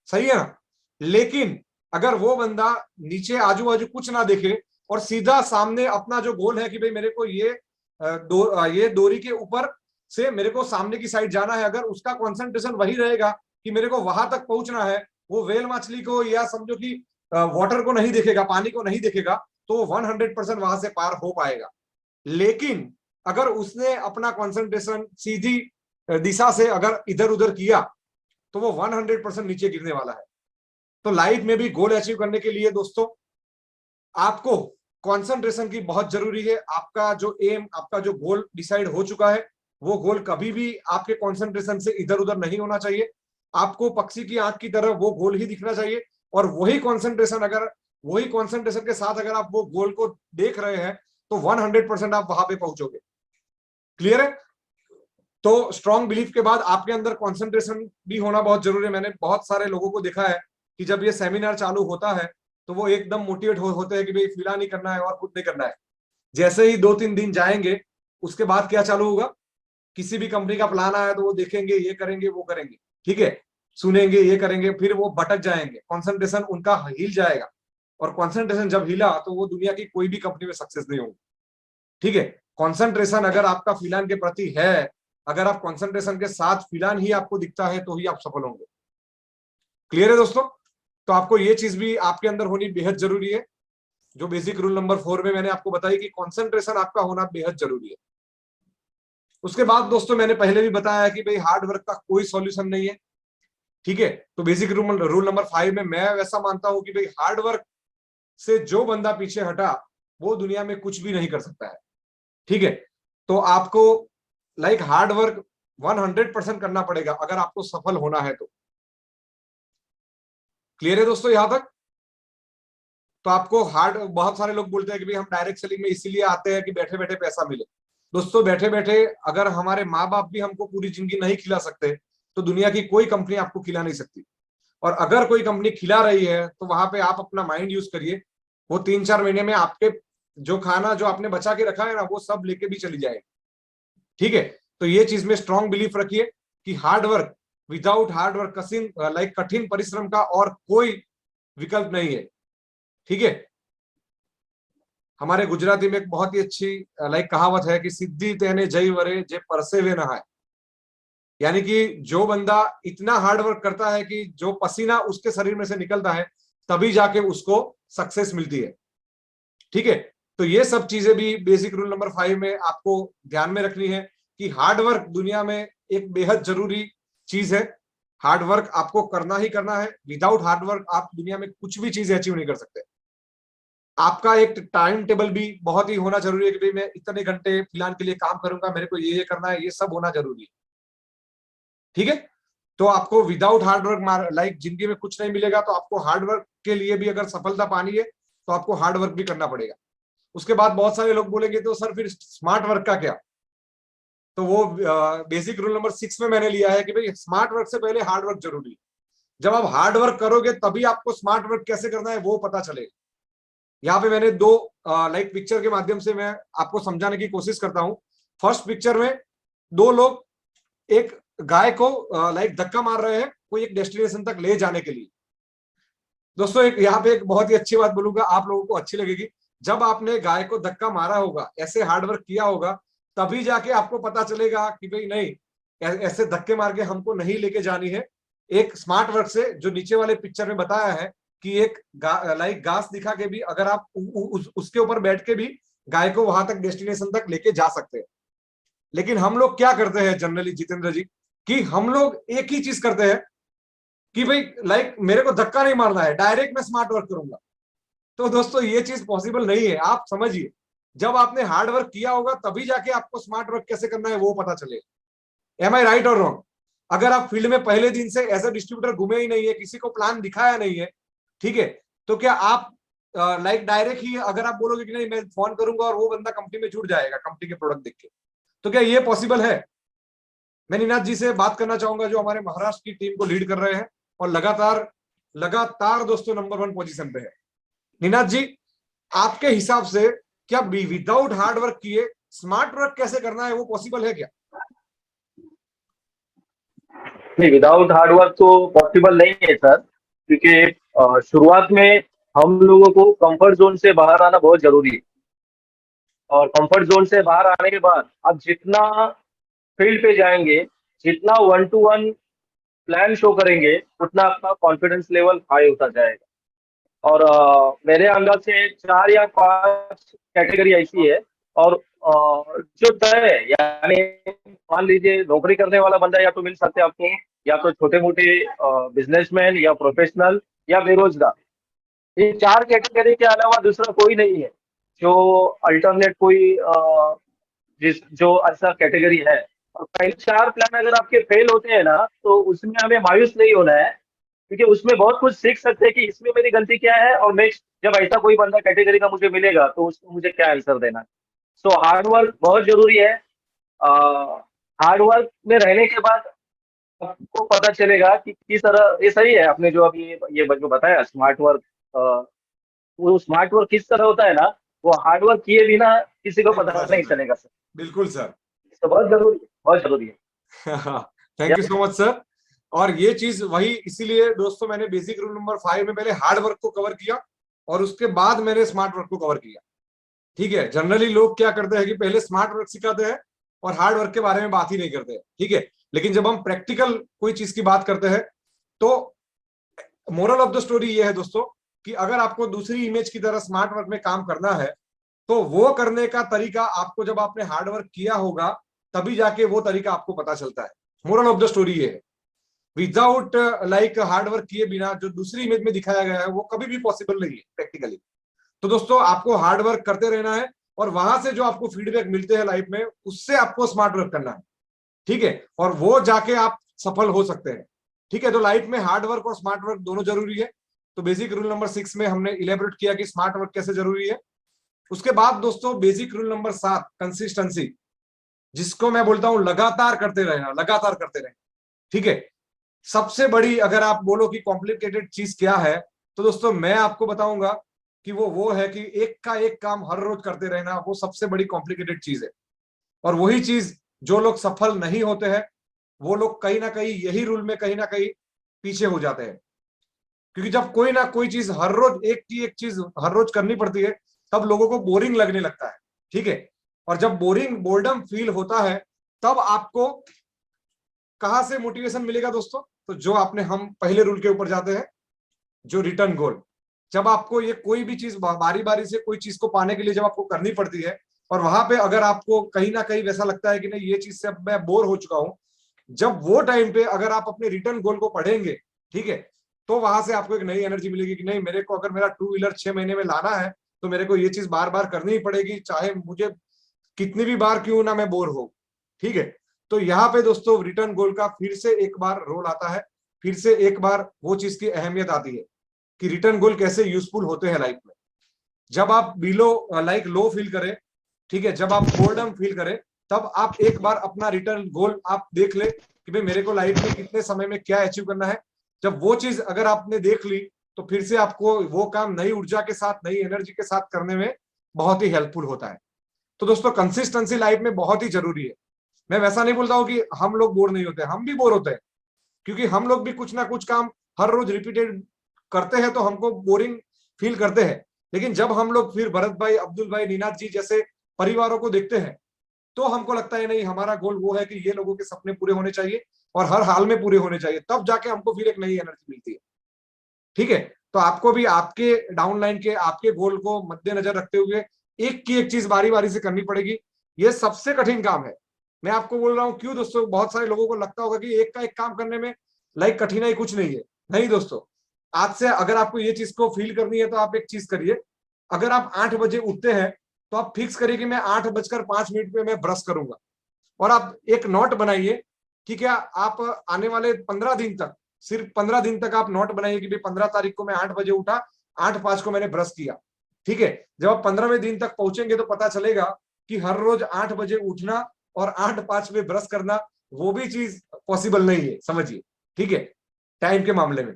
सही है ना? लेकिन अगर वो बंदा नीचे आजू बाजू कुछ ना देखे और सीधा सामने अपना जो गोल है कि भाई मेरे को ये डोरी के ऊपर से मेरे को सामने की साइड जाना है, अगर उसका कंसंट्रेशन वही रहेगा कि मेरे को वहां तक पहुंचना है, वो वेल मछली को या समझो कि वाटर को नहीं देखेगा, पानी को नहीं देखेगा, तो 100% वहां से पार हो पाएगा। लेकिन अगर उसने अपना कंसंट्रेशन सीधी दिशा से अगर इधर उधर किया तो वो 100% नीचे गिरने वाला है। तो लाइफ में भी गोल अचीव करने के लिए दोस्तों आपको कंसंट्रेशन की बहुत जरूरी है। आपका जो एम, आपका जो गोल डिसाइड हो चुका है, वो गोल कभी भी आपके कंसंट्रेशन से इधर उधर नहीं होना चाहिए। आपको पक्षी की आंख की तरह वो गोल ही दिखना चाहिए और वही कंसंट्रेशन के साथ अगर आप वो गोल को देख रहे हैं तो 100% आप वहां पे पहुंचोगे। क्लियर है? तो स्ट्रॉन्ग बिलीफ के बाद आपके अंदर कंसंट्रेशन भी होना बहुत जरूरी है। मैंने बहुत सारे लोगों को देखा है कि जब ये सेमिनार चालू होता है तो वो एकदम मोटिवेट होते हैं कि भाई फिलहाल नहीं करना है और कुछ नहीं करना है। जैसे ही 2-3 दिन जाएंगे उसके बाद क्या चालू होगा? किसी भी कंपनी का प्लान आया तो वो देखेंगे, ये करेंगे, वो करेंगे, ठीक है, सुनेंगे, ये करेंगे, फिर वो भटक जाएंगे, कंसंट्रेशन उनका हिल जाएगा और कंसंट्रेशन जब हिला तो वो दुनिया की कोई भी कंपनी में सक्सेस नहीं होगी। ठीक है, कंसंट्रेशन अगर आपका फिलहाल के प्रति है, अगर आप कंसंट्रेशन के साथ फिलहाल ही आपको दिखता है तो ही आप सफल होंगे। क्लियर है दोस्तों? तो आपको ये चीज भी आपके अंदर होनी बेहद जरूरी है, जो बेसिक रूल नंबर 4 में मैंने आपको बताई कि कंसंट्रेशन आपका होना बेहद जरूरी है। उसके बाद दोस्तों मैंने पहले भी बताया कि भाई हार्ड वर्क का कोई सॉल्यूशन नहीं है, ठीक है। तो बेसिक रूल नंबर 5 में मैं वैसा मानता हूं कि भाई हार्ड वर्क से जो बंदा पीछे हटा वो दुनिया में कुछ भी नहीं कर सकता है, ठीक है। तो आपको लाइक हार्ड वर्क 100% करना पड़ेगा अगर आपको सफल होना है तो। क्लियर है दोस्तों यहां तक? तो आपको बहुत सारे लोग बोलते हैं कि भाई हम डायरेक्ट सेलिंग में इसीलिए आते हैं कि बैठे बैठे पैसा मिले। दोस्तों बैठे बैठे अगर हमारे माँ बाप भी हमको पूरी जिंदगी नहीं खिला सकते तो दुनिया की कोई कंपनी आपको खिला नहीं सकती। और अगर कोई कंपनी खिला रही है तो वहां पे आप अपना माइंड यूज करिए, वो 3-4 महीने में आपके जो खाना जो आपने बचा के रखा है ना वो सब लेके भी चली जाएगी, ठीक है। तो ये चीज में स्ट्रॉन्ग बिलीफ रखिए कि hard work, without hard work कठिन परिश्रम का और कोई विकल्प नहीं है, ठीक है। हमारे गुजराती में एक बहुत ही अच्छी कहावत है कि सिद्धि तेने जय वरे जे परसेवे नहाय, यानी कि जो बंदा इतना हार्ड वर्क करता है कि जो पसीना उसके शरीर में से निकलता है तभी जाके उसको सक्सेस मिलती है, ठीक है। तो ये सब चीजें भी बेसिक रूल नंबर 5 में आपको ध्यान में रखनी है कि हार्ड वर्क दुनिया में एक बेहद जरूरी चीज है। हार्ड वर्क आपको करना ही करना है। विदाउट हार्ड वर्क आप दुनिया में कुछ भी चीज अचीव नहीं कर सकते। आपका एक टाइम टेबल भी बहुत ही होना जरूरी है कि भाई मैं इतने घंटे फिलहाल के लिए काम करूंगा, मेरे को ये करना है, ये सब होना जरूरी है, ठीक है। तो आपको विदाउट हार्ड वर्क जिंदगी में कुछ नहीं मिलेगा। तो आपको हार्ड वर्क के लिए भी अगर सफलता पानी है तो आपको हार्ड वर्क भी करना पड़ेगा। उसके बाद बहुत सारे लोग बोलेंगे तो सर फिर स्मार्ट वर्क का क्या? तो वो बेसिक रूल नंबर 6 में मैंने लिया है कि भाई स्मार्ट वर्क से पहले हार्ड वर्क जरूरी है। जब आप हार्ड वर्क करोगे तभी आपको स्मार्ट वर्क कैसे करना है वो पता चलेगा। यहाँ पे मैंने दो लाइक पिक्चर के माध्यम से मैं आपको समझाने की कोशिश करता हूँ। फर्स्ट पिक्चर में दो लोग एक गाय को लाइक धक्का मार रहे हैं कोई एक डेस्टिनेशन तक ले जाने के लिए। दोस्तों एक यहाँ पे एक बहुत ही अच्छी बात बोलूंगा, आप लोगों को अच्छी लगेगी। जब आपने गाय को धक्का मारा होगा, ऐसे हार्डवर्क किया होगा, तभी जाके आपको पता चलेगा कि भाई नहीं ऐसे धक्के मार के हमको नहीं लेके जानी है। एक स्मार्ट वर्क से जो नीचे वाले पिक्चर में बताया है कि एक लाइक घास दिखा के भी अगर आप उसके ऊपर बैठ के भी गाय को वहां तक डेस्टिनेशन तक लेके जा सकते हैं। लेकिन हम लोग क्या करते हैं जनरली जितेंद्र जी, कि हम लोग एक ही चीज करते हैं कि भाई लाइक मेरे को धक्का नहीं मारना है, डायरेक्ट मैं स्मार्ट वर्क करूंगा। तो दोस्तों ये चीज पॉसिबल नहीं है। आप समझिए, जब आपने हार्ड वर्क किया होगा तभी जाके आपको स्मार्ट वर्क कैसे करना है वो पता चलेगा। एम आई राइट और रॉन्ग? अगर आप फील्ड में पहले दिन से एज ए डिस्ट्रीब्यूटर घूमे ही नहीं है, किसी को प्लान दिखाया नहीं है, ठीक है, तो क्या आप लाइक डायरेक्ट ही अगर आप बोलोगे कि नहीं मैं फोन करूंगा और वो बंदा कंपनी में जुड़ जाएगा कंपनी के प्रोडक्ट देख के, तो क्या ये पॉसिबल है? मैं निनाद जी से बात करना चाहूंगा जो हमारे महाराष्ट्र की टीम को लीड कर रहे हैं और लगातार दोस्तों नंबर 1 पोजीशन पे है। निनाद जी, आपके हिसाब से क्या विदाउट हार्ड वर्क किए स्मार्ट वर्क कैसे करना है वो पॉसिबल है क्या? नहीं, विदाउट हार्डवर्क तो पॉसिबल नहीं है सर, क्योंकि शुरुआत में हम लोगों को कंफर्ट जोन से बाहर आना बहुत जरूरी है। और कंफर्ट जोन से बाहर आने के बाद आप जितना फील्ड पे जाएंगे, जितना 1 to 1 प्लान शो करेंगे, उतना आपका कॉन्फिडेंस लेवल हाई होता जाएगा। और मेरे अंदाज से 4 या 5 कैटेगरी ऐसी है। और जो तय है, यानी मान लीजिए नौकरी करने वाला बंदा या तो मिल सकते हैं आपको, या तो छोटे मोटे बिजनेसमैन या प्रोफेशनल या बेरोजगार। ये 4 कैटेगरी के अलावा दूसरा कोई नहीं है जो अल्टरनेट कोई जो ऐसा कैटेगरी है। और पहले 4 प्लान अगर आपके फेल होते हैं ना, तो उसमें हमें मायूस नहीं होना है, क्योंकि उसमें बहुत कुछ सीख सकते हैं कि इसमें मेरी गलती क्या है, और नेक्स्ट जब ऐसा कोई बंदा कैटेगरी का मुझे मिलेगा तो उसको मुझे क्या आंसर देना है। सो हार्ड वर्क बहुत जरूरी है। हार्ड वर्क में रहने के बाद आपको पता चलेगा कि किस तरह, ये सही है आपने जो अभी ये जो बताया स्मार्ट वर्क, वो स्मार्ट वर्क किस तरह होता है ना, वो हार्ड वर्क किए बिना किसी को पता नहीं चलेगा सर। बिल्कुल सर, तो बहुत जरूरी है। Thank you so much sir. और ये चीज वही, इसीलिए दोस्तों मैंने बेसिक रूल नंबर 5 में पहले हार्ड वर्क को कवर किया और उसके बाद मैंने स्मार्ट वर्क को कवर किया। ठीक है, जनरली लोग क्या करते हैं कि पहले स्मार्ट वर्क सिखाते हैं और हार्ड वर्क के बारे में बात ही नहीं करते हैं। ठीक है, लेकिन जब हम प्रैक्टिकल कोई चीज की बात करते हैं तो मोरल ऑफ द स्टोरी ये है दोस्तों कि अगर आपको दूसरी इमेज की तरह स्मार्ट वर्क में काम करना है तो वो करने का तरीका आपको जब आपने हार्ड वर्क किया होगा तभी जाके वो तरीका आपको पता चलता है। मोरल ऑफ द स्टोरी ये है, विदाउट लाइक हार्ड वर्क किए बिना जो दूसरी इमेज में दिखाया गया है वो कभी भी पॉसिबल नहीं है प्रैक्टिकली। तो दोस्तों आपको हार्ड वर्क करते रहना है और वहां से जो आपको फीडबैक मिलते हैं लाइफ में उससे आपको स्मार्ट वर्क करना है। ठीक है, और वो जाके आप सफल हो सकते हैं। ठीक है, तो लाइफ में हार्ड वर्क और स्मार्ट वर्क दोनों जरूरी है। तो बेसिक रूल नंबर 6 में हमने इलेबोरेट किया कि स्मार्ट वर्क कैसे जरूरी है। उसके बाद दोस्तों बेसिक रूल नंबर 7 कंसिस्टेंसी, जिसको मैं बोलता हूं लगातार करते रहना। ठीक है, सबसे बड़ी अगर आप बोलो कि कॉम्प्लिकेटेड चीज क्या है तो दोस्तों मैं आपको बताऊंगा कि वो है कि एक का एक काम हर रोज करते रहना, वो सबसे बड़ी कॉम्प्लिकेटेड चीज है। और वही चीज जो लोग सफल नहीं होते हैं वो लोग कहीं ना कहीं यही रूल में कहीं ना कहीं पीछे हो जाते हैं, क्योंकि जब कोई ना कोई चीज हर रोज एक की एक चीज हर रोज करनी पड़ती है तब लोगों को बोरिंग लगने लगता है। ठीक है, और जब बोर्डम फील होता है तब आपको कहां से मोटिवेशन मिलेगा दोस्तों? तो जो आपने हम पहले रूल के ऊपर जाते हैं, जो रिटर्न गोल। जब आपको ये कोई भी चीज बारी बारी से कोई चीज को पाने के लिए जब आपको करनी पड़ती है और वहां पे अगर आपको कहीं ना कहीं वैसा लगता है कि नहीं ये चीज से अब मैं बोर हो चुका हूं, जब वो टाइम पे अगर आप अपने रिटर्न गोल को पढ़ेंगे, ठीक है, तो वहां से आपको एक नई एनर्जी मिलेगी कि नहीं मेरे को अगर मेरा 2 व्हीलर 6 महीने में लाना है तो मेरे को ये चीज बार बार करनी ही पड़ेगी, चाहे मुझे कितनी भी बार क्यों ना मैं बोर हो। ठीक है, तो यहाँ पे दोस्तों रिटर्न गोल का फिर से एक बार रोल आता है, फिर से एक बार वो चीज की अहमियत आती है कि रिटर्न गोल कैसे यूजफुल होते हैं लाइफ में। जब आप बिलो लाइक लो फील करें, ठीक है, जब आप बोर्डम फील करें तब आप एक बार अपना रिटर्न गोल आप देख ले कि भाई मेरे को लाइफ में कितने समय में क्या अचीव करना है। जब वो चीज अगर आपने देख ली तो फिर से आपको वो काम नई ऊर्जा के साथ, नई एनर्जी के साथ करने में बहुत ही हेल्पफुल होता है। तो दोस्तों कंसिस्टेंसी लाइफ में बहुत ही जरूरी है। मैं वैसा नहीं बोलता हूँ कि हम लोग बोर नहीं होते, हम भी बोर होते हैं, क्योंकि हम लोग भी कुछ ना कुछ काम हर रोज रिपीटेड करते हैं तो हमको बोरिंग फील करते हैं। लेकिन जब हम लोग फिर भरत भाई, अब्दुल भाई, नीनाथ जी जैसे परिवारों को देखते हैं तो हमको लगता है नहीं, हमारा गोल वो है कि ये लोगों के सपने पूरे होने चाहिए और हर हाल में पूरे होने चाहिए, तब जाके हमको फिर एक नई एनर्जी मिलती है। ठीक है, तो आपको भी आपके डाउनलाइन के, आपके गोल को मद्देनजर रखते हुए एक की एक चीज बारी बारी से करनी पड़ेगी। ये सबसे कठिन काम है, मैं आपको बोल रहा हूँ। क्यों दोस्तों, बहुत सारे लोगों को लगता होगा कि एक का एक काम करने में लाइक कठिनाई कुछ नहीं है। नहीं दोस्तों, आज से अगर आपको ये चीज को फील करनी है तो आप एक चीज करिए। अगर आप 8 बजे उठते हैं तो आप फिक्स करिए कि मैं 8:05 पे मैं ब्रश करूंगा, और आप एक नोट बनाइए कि क्या आप आने वाले 15 दिन तक, सिर्फ 15 दिन तक आप नोट बनाइए कि भाई 15 तारीख को मैं 8 बजे उठा, 8:05 को मैंने ब्रश किया। ठीक है, जब आप 15वें दिन तक पहुंचेंगे तो पता चलेगा कि हर रोज 8 बजे उठना और 8:05 में ब्रश करना वो भी चीज पॉसिबल नहीं है, समझिए। ठीक है, टाइम के मामले में।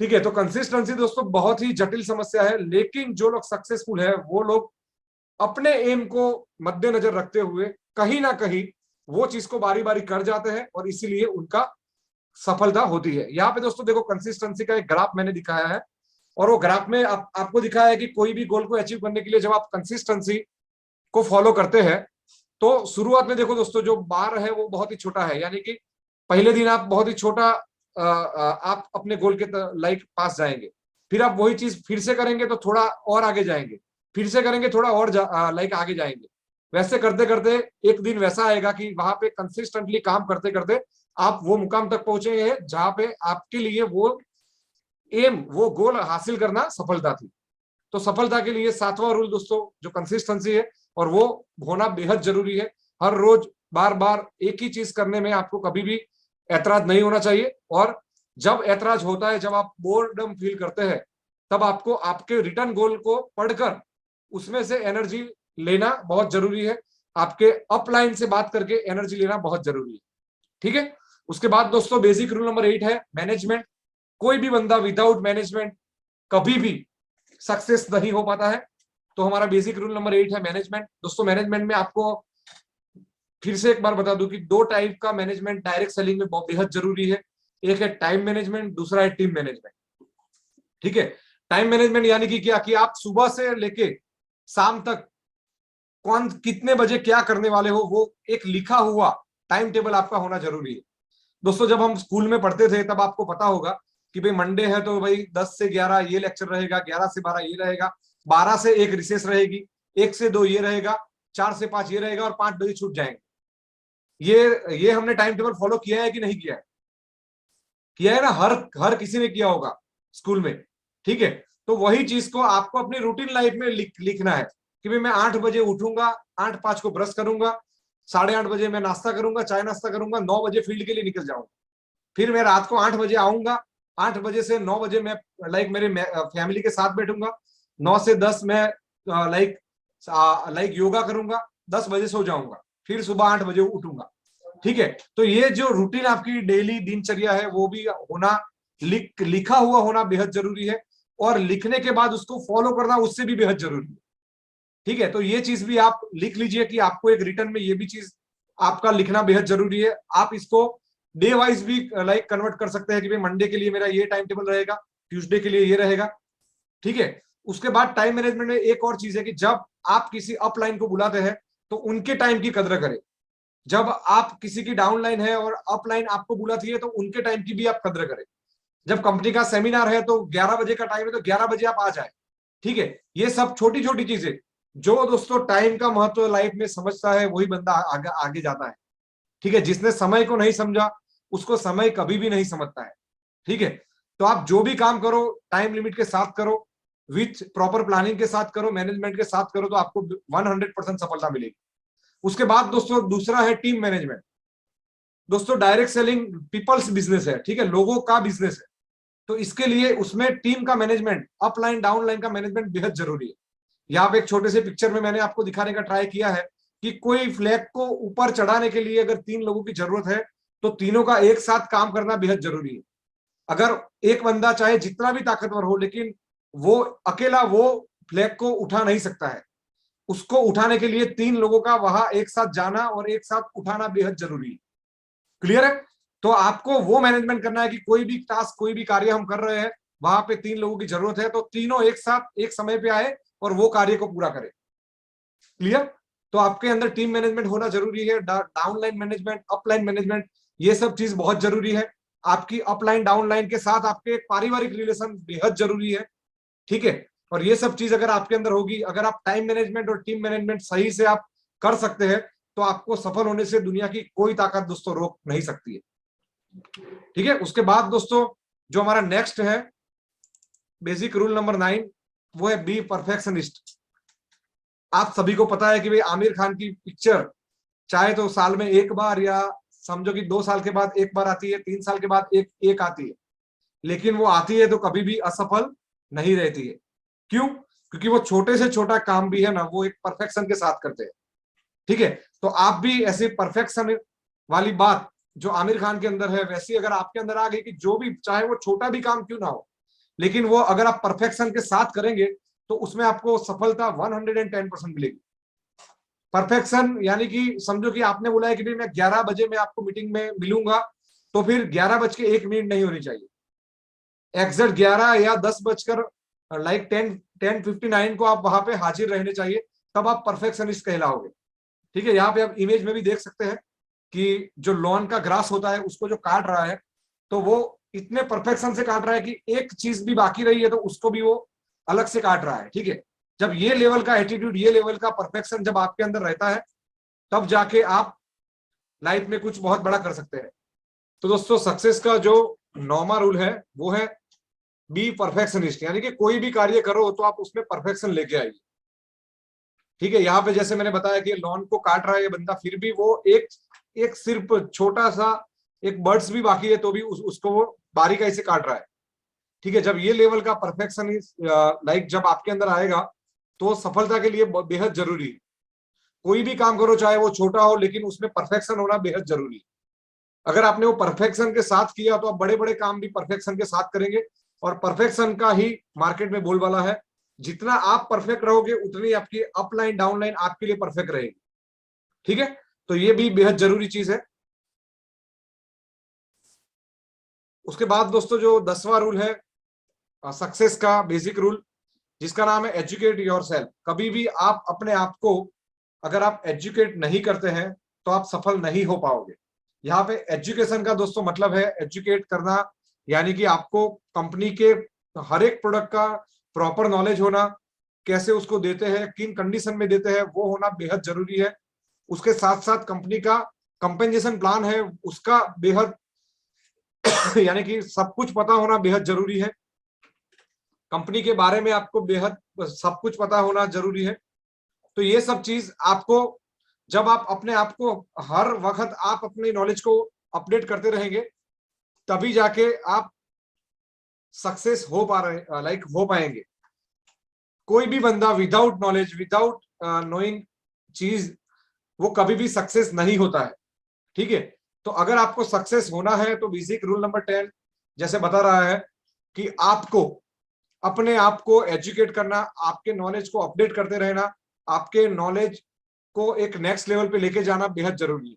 ठीक है, तो कंसिस्टेंसी दोस्तों बहुत ही जटिल समस्या है, लेकिन जो लोग सक्सेसफुल है वो लोग अपने एम को मद्देनजर रखते हुए कहीं ना कहीं वो चीज को बारी बारी कर जाते हैं और इसीलिए उनका सफलता होती है। यहाँ पे दोस्तों देखो, कंसिस्टेंसी का एक ग्राफ मैंने दिखाया है, और वो ग्राफ में आपको दिखाया है कि कोई भी गोल को अचीव करने के लिए जब आप कंसिस्टेंसी को फॉलो करते हैं तो शुरुआत में देखो दोस्तों, जो बार है वो बहुत ही छोटा है, यानी कि पहले दिन आप बहुत ही छोटा आप अपने गोल के लाइक पास जाएंगे, फिर आप वही चीज फिर से करेंगे तो थोड़ा और आगे जाएंगे, फिर से करेंगे थोड़ा और लाइक आगे जाएंगे। वैसे करते करते एक दिन वैसा आएगा कि वहां पे कंसिस्टेंटली काम करते करते आप वो मुकाम तक पहुंचेंगे जहां पे आपके लिए वो एम, वो गोल हासिल करना सफलता थी। तो सफलता के लिए 7वां रूल दोस्तों जो कंसिस्टेंसी है, और वो होना बेहद जरूरी है। हर रोज बार बार एक ही चीज करने में आपको कभी भी ऐतराज नहीं होना चाहिए, और जब ऐतराज होता है, जब आप बोर्डम फील करते हैं, तब आपको आपके रिटर्न गोल को पढ़कर उसमें से एनर्जी लेना बहुत जरूरी है। आपके अपलाइन से बात करके एनर्जी लेना बहुत जरूरी है। ठीक है, उसके बाद दोस्तों बेसिक रूल नंबर 8 है मैनेजमेंट। कोई भी बंदा विदाउट मैनेजमेंट कभी भी सक्सेस नहीं हो पाता है। तो हमारा बेसिक रूल नंबर 8 है मैनेजमेंट। दोस्तों मैनेजमेंट में आपको फिर से एक बार बता दूं कि 2 टाइप का मैनेजमेंट डायरेक्ट सेलिंग में बहुत बेहद जरूरी है। एक है टाइम मैनेजमेंट, दूसरा है टीम मैनेजमेंट। ठीक है, टाइम मैनेजमेंट यानी कि क्या, कि आप सुबह से लेके शाम तक कौन कितने बजे क्या करने वाले हो, वो एक लिखा हुआ टाइम टेबल आपका होना जरूरी है। दोस्तों जब हम स्कूल में पढ़ते थे तब आपको पता होगा कि भाई मंडे है तो भाई 10 से 11 ये लेक्चर रहेगा, 11 से 12 ये रहेगा, 12 से 1 रिसेस रहेगी, 1 से 2 ये रहेगा, 4 से 5 ये रहेगा, और 5 बजे छूट जाएंगे। ये हमने टाइम टेबल फॉलो किया है कि नहीं किया है? किया है ना, हर किसी ने किया होगा स्कूल में। ठीक है, तो वही चीज को आपको अपनी रूटीन लाइफ में लिखना है कि भाई मैं 8 बजे उठूंगा, 8:05 को ब्रश करूंगा, 8:30 बजे मैं नाश्ता करूंगा, चाय नाश्ता करूंगा, 9 बजे फील्ड के लिए निकल जाऊंगा, फिर मैं रात को 8 बजे आऊंगा, 8 बजे से 9 बजे मैं लाइक मेरे फैमिली के साथ बैठूंगा, 9 से 10 मैं लाइक योगा करूंगा, 10 बजे सो जाऊंगा, फिर सुबह 8 बजे उठूंगा। ठीक है, तो ये जो रूटीन आपकी डेली दिनचर्या है वो भी होना, लिखा हुआ होना बेहद जरूरी है, और लिखने के बाद उसको फॉलो करना उससे भी बेहद जरूरी है। ठीक है, तो ये चीज भी आप लिख लीजिए कि आपको एक रिटर्न में ये भी चीज आपका लिखना बेहद जरूरी है। आप इसको डे वाइज भी लाइक कन्वर्ट कर सकते हैं कि भाई मंडे के लिए मेरा ये टाइम टेबल रहेगा, ट्यूसडे के लिए ये रहेगा। ठीक है, उसके बाद टाइम मैनेजमेंट में एक और चीज है कि जब आप किसी अपलाइन को बुलाते हैं तो उनके टाइम की कदर करें। जब आप किसी की डाउनलाइन है और अपलाइन आपको बुलाती है तो उनके टाइम की भी आप कदर करें। जब कंपनी का सेमिनार है तो 11 बजे का टाइम है तो 11 बजे आप आ जाए। ठीक है, ये सब छोटी छोटी चीजें जो दोस्तों टाइम का महत्व लाइफ में समझता है वही बंदा आगे जाता है। ठीक है, जिसने समय को नहीं समझा उसको समय कभी भी नहीं समझता है। ठीक है, तो आप जो भी काम करो टाइम लिमिट के साथ करो, विथ प्रॉपर प्लानिंग के साथ करो, मैनेजमेंट के साथ करो, तो आपको 100% सफलता मिलेगी। उसके बाद दोस्तों दूसरा है टीम मैनेजमेंट। दोस्तों डायरेक्ट सेलिंग पीपल्स बिजनेस है, ठीक है, लोगों का बिजनेस है, तो इसके लिए उसमें टीम का मैनेजमेंट, अपलाइन डाउनलाइन का मैनेजमेंट बेहद जरूरी है। यहाँ पे एक छोटे से पिक्चर में मैंने आपको दिखाने का ट्राई किया है कि कोई फ्लैग को ऊपर चढ़ाने के लिए अगर 3 लोगों की जरूरत है तो तीनों का एक साथ काम करना बेहद जरूरी है। अगर एक बंदा चाहे जितना भी ताकतवर हो, लेकिन वो अकेला वो फ्लैग को उठा नहीं सकता है। उसको उठाने के लिए 3 लोगों का वहां एक साथ जाना और एक साथ उठाना बेहद जरूरी है। क्लियर है? तो आपको वो मैनेजमेंट करना है कि कोई भी टास्क, कोई भी कार्य हम कर रहे हैं, वहां पे 3 लोगों की जरूरत है, तो तीनों एक साथ एक समय पे आए और वो कार्य को पूरा करें। क्लियर? तो आपके अंदर टीम मैनेजमेंट होना जरूरी है, डाउनलाइन मैनेजमेंट, अपलाइन मैनेजमेंट, ये सब चीज बहुत जरूरी है। आपकी अपलाइन डाउनलाइन के साथ आपके पारिवारिक रिलेशन बेहद जरूरी है। ठीक है? और ये सब चीज अगर आपके अंदर होगी, अगर आप टाइम मैनेजमेंट और टीम मैनेजमेंट सही से आप कर सकते हैं, तो आपको सफल होने से दुनिया की कोई ताकत दोस्तों रोक नहीं सकती है। ठीक है? उसके बाद दोस्तों जो हमारा नेक्स्ट है बेसिक रूल नंबर 9, वो है बी परफेक्शनिस्ट। आप सभी को पता है कि भाई आमिर खान की पिक्चर चाहे तो साल में एक बार, या समझो कि 2 साल के बाद एक बार आती है, 3 साल के बाद एक आती है, लेकिन वो आती है तो कभी भी असफल नहीं रहती है। क्यों? क्योंकि वो छोटे से छोटा काम भी है ना, वो एक परफेक्शन के साथ करते हैं। ठीक है? तो आप भी ऐसे परफेक्शन वाली बात जो आमिर खान के अंदर है, वैसी अगर आपके अंदर आ गई कि जो भी, चाहे वो छोटा भी काम क्यों ना हो, लेकिन वो अगर आप परफेक्शन के साथ करेंगे तो उसमें आपको सफलता 110% मिलेगी। परफेक्शन यानी कि समझो कि आपने बोला है कि भाई मैं 11 बजे मैं आपको मीटिंग में मिलूंगा, तो फिर 11:01 नहीं होनी चाहिए, एग्जैक्ट 11 या 10 लाइक 10:59 को आप वहां पे हाजिर रहने चाहिए, तब आप परफेक्शनिस्ट कहलाओगे। ठीक है? यहाँ पे आप इमेज में भी देख सकते हैं कि जो लॉन का ग्रास होता है उसको जो काट रहा है, तो वो इतने परफेक्शन से काट रहा है कि एक चीज भी बाकी रही है तो उसको भी वो अलग से काट रहा है। ठीक है? जब ये लेवल का एटीट्यूड, ये लेवल का परफेक्शन जब आपके अंदर रहता है, तब जाके आप लाइफ में कुछ बहुत बड़ा कर सकते हैं। तो दोस्तों सक्सेस का जो 9वां रूल है वो है बी परफेक्शनिस्ट, यानी कि कोई भी कार्य करो तो आप उसमें परफेक्शन लेके आइए। ठीक है? यहाँ पे जैसे मैंने बताया कि लॉन को काट रहा है ये बंदा, फिर भी वो एक सिर्फ छोटा सा एक बर्ड्स भी बाकी है तो भी उसको वो बारीकाई से काट रहा है। ठीक है? जब ये लेवल का परफेक्शन लाइक जब आपके अंदर आएगा तो सफलता के लिए बेहद जरूरी है। कोई भी काम करो चाहे वो छोटा हो, लेकिन उसमें परफेक्शन होना बेहद जरूरी है। अगर आपने वो परफेक्शन के साथ किया तो आप बड़े बड़े काम भी परफेक्शन के साथ करेंगे, और परफेक्शन का ही मार्केट में बोलबाला है। जितना आप परफेक्ट रहोगे उतनी आपकी अपलाइन डाउनलाइन आपके लिए परफेक्ट रहेगी। ठीक है? तो ये भी बेहद जरूरी चीज है। उसके बाद दोस्तों जो 10वां रूल है सक्सेस का बेसिक रूल, जिसका नाम है एजुकेट योरसेल्फ। कभी भी आप अपने आप को अगर आप एजुकेट नहीं करते हैं तो आप सफल नहीं हो पाओगे। यहाँ पे एजुकेशन का दोस्तों मतलब है एजुकेट करना, यानी कि आपको कंपनी के हर एक प्रोडक्ट का प्रॉपर नॉलेज होना, कैसे उसको देते हैं, किन कंडीशन में देते हैं, वो होना बेहद जरूरी है। उसके साथ साथ कंपनी का कंपेंसेशन प्लान है उसका बेहद यानी कि सब कुछ पता होना बेहद जरूरी है। कंपनी के बारे में आपको बेहद सब कुछ पता होना जरूरी है। तो ये सब चीज आपको, जब आप अपने आप को हर वक्त आप अपनी नॉलेज को अपडेट करते रहेंगे, तभी जाके आप सक्सेस हो पाएंगे। कोई भी बंदा विदाउट नॉलेज, विदाउट नोइंग चीज, वो कभी भी सक्सेस नहीं होता है। ठीक है? तो अगर आपको सक्सेस होना है तो बेसिक रूल नंबर 10 जैसे बता रहा है कि आपको अपने आप को एजुकेट करना, आपके नॉलेज को अपडेट करते रहना, आपके नॉलेज को एक नेक्स्ट लेवल पे लेके जाना बेहद जरूरी है।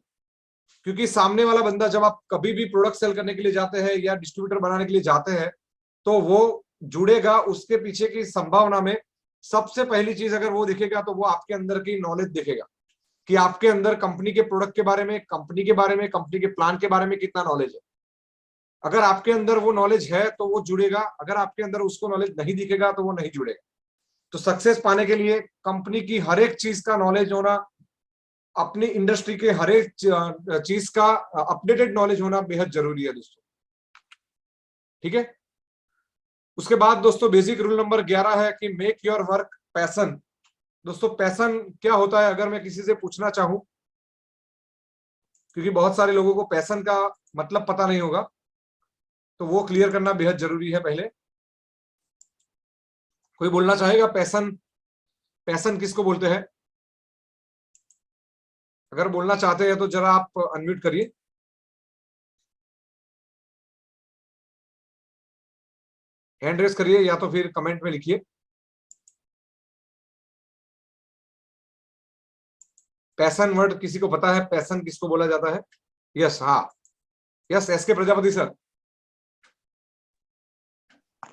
क्योंकि सामने वाला बंदा, जब आप कभी भी प्रोडक्ट सेल करने के लिए जाते हैं या डिस्ट्रीब्यूटर बनाने के लिए जाते हैं, तो वो जुड़ेगा, उसके पीछे की संभावना में सबसे पहली चीज अगर वो दिखेगा तो वो आपके अंदर की नॉलेज दिखेगा कि आपके अंदर कंपनी के प्रोडक्ट के बारे में, कंपनी के बारे में, कंपनी के प्लान के बारे में कितना नॉलेज है। अगर आपके अंदर वो नॉलेज है तो वो जुड़ेगा, अगर आपके अंदर उसको नॉलेज नहीं दिखेगा तो वो नहीं जुड़ेगा। तो सक्सेस पाने के लिए कंपनी की हर एक चीज का नॉलेज होना, अपनी इंडस्ट्री के हर एक चीज का अपडेटेड नॉलेज होना बेहद जरूरी है दोस्तों। ठीक है? उसके बाद दोस्तों बेसिक रूल नंबर 11 है कि मेक योर वर्क पैशन। दोस्तों पैशन क्या होता है अगर मैं किसी से पूछना चाहूं, क्योंकि बहुत सारे लोगों को पैशन का मतलब पता नहीं होगा, तो वो क्लियर करना बेहद जरूरी है। पहले कोई बोलना चाहेगा पैशन, पैशन किसको बोलते हैं? अगर बोलना चाहते हैं तो जरा आप अनम्यूट करिए। हैंड रेस करिए या तो फिर कमेंट में लिखिए। पैशन वर्ड किसी को पता है, पैशन किसको बोला जाता है? यस, हाँ, यस, एस के प्रजापति सर।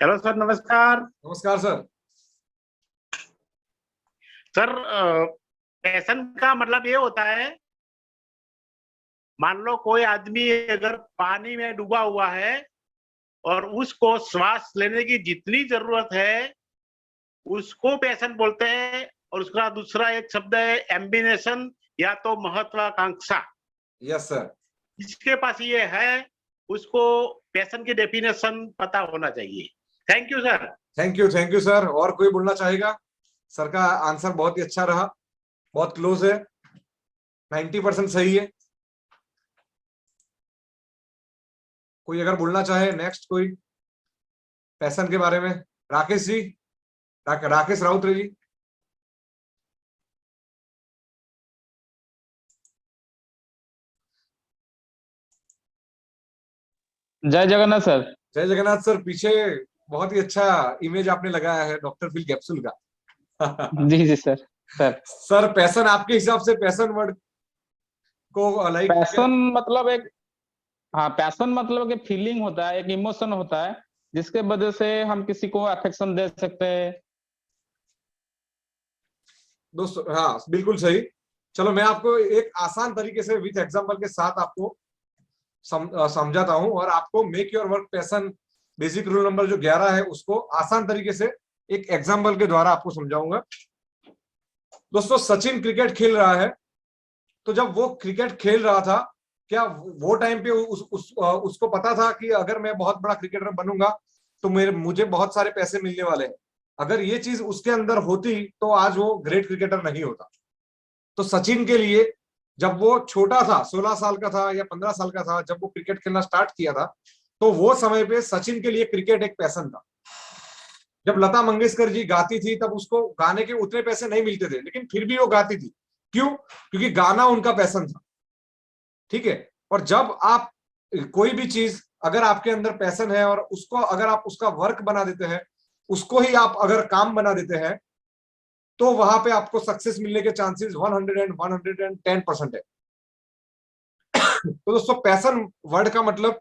हेलो सर, नमस्कार। नमस्कार सर। सर, पैशन का मतलब ये होता है, मान लो कोई आदमी अगर पानी में डूबा हुआ है और उसको श्वास लेने की जितनी जरूरत है उसको पैशन बोलते हैं। और उसका दूसरा एक शब्द है एम्बिनेशन या तो महत्वाकांक्षा। Yes sir. जिसके पास ये है उसको पैशन की डेफिनेशन पता होना चाहिए। Thank you sir. Thank you sir. और कोई बोलना चाहेगा? सर का आंसर बहुत ही अच्छा रहा, बहुत क्लोज है, 90% सही है। कोई अगर बोलना चाहे नेक्स्ट, कोई पैशन के बारे में? राकेश जी, राकेश राउत जी। जय जगन्नाथ सर। जय जगन्नाथ सर। पीछे बहुत ही अच्छा इमेज आपने लगाया है डॉक्टर फिल कैप्सूल का। जी सर। सर पैशन आपके हिसाब से पैशन वर्ड को लाइक पैशन मतलब एक, हाँ, पैशन मतलब एक फीलिंग होता है, एक इमोशन होता है जिसके वजह से हम किसी को अफेक्शन दे सकते हैं। दोस्तों हाँ, बिल्कुल सही। चलो मैं आपको एक आसान तरीके से विथ एग्जांपल के साथ आपको समझाता हूं और आपको make your work passion basic rule number जो 11 है उसको आसान तरीके से एक एग्जांपल के द्वारा आपको समझाऊंगा। दोस्तों सचिन क्रिकेट खेल रहा है, तो जब वो क्रिकेट खेल रहा था, क्या वो टाइम पे उसको पता था कि अगर मैं बहुत बड़ा क्रिकेटर बनूंगा तो मुझे बहुत सारे पैसे मिलने वाले हैं? अगर ये चीज उसके अंदर होती तो आज वो ग्रेट क्रिकेटर नहीं होता। तो सचिन के लिए जब वो छोटा था, 16 साल का था या 15 साल का था, जब वो क्रिकेट खेलना स्टार्ट किया था, तो वो समय पे सचिन के लिए क्रिकेट एक पैशन था। जब लता मंगेशकर जी गाती थी तब उसको गाने के उतने पैसे नहीं मिलते थे, लेकिन फिर भी वो गाती थी। क्यों? क्योंकि गाना उनका पैशन था। ठीक है। और जब आप कोई भी चीज अगर आपके अंदर पैशन है और उसको अगर आप उसका वर्क बना देते हैं, उसको ही आप अगर काम बना देते हैं, तो वहां पे आपको सक्सेस मिलने के चांसेस 110% है। तो दोस्तों पैशन वर्ड का मतलब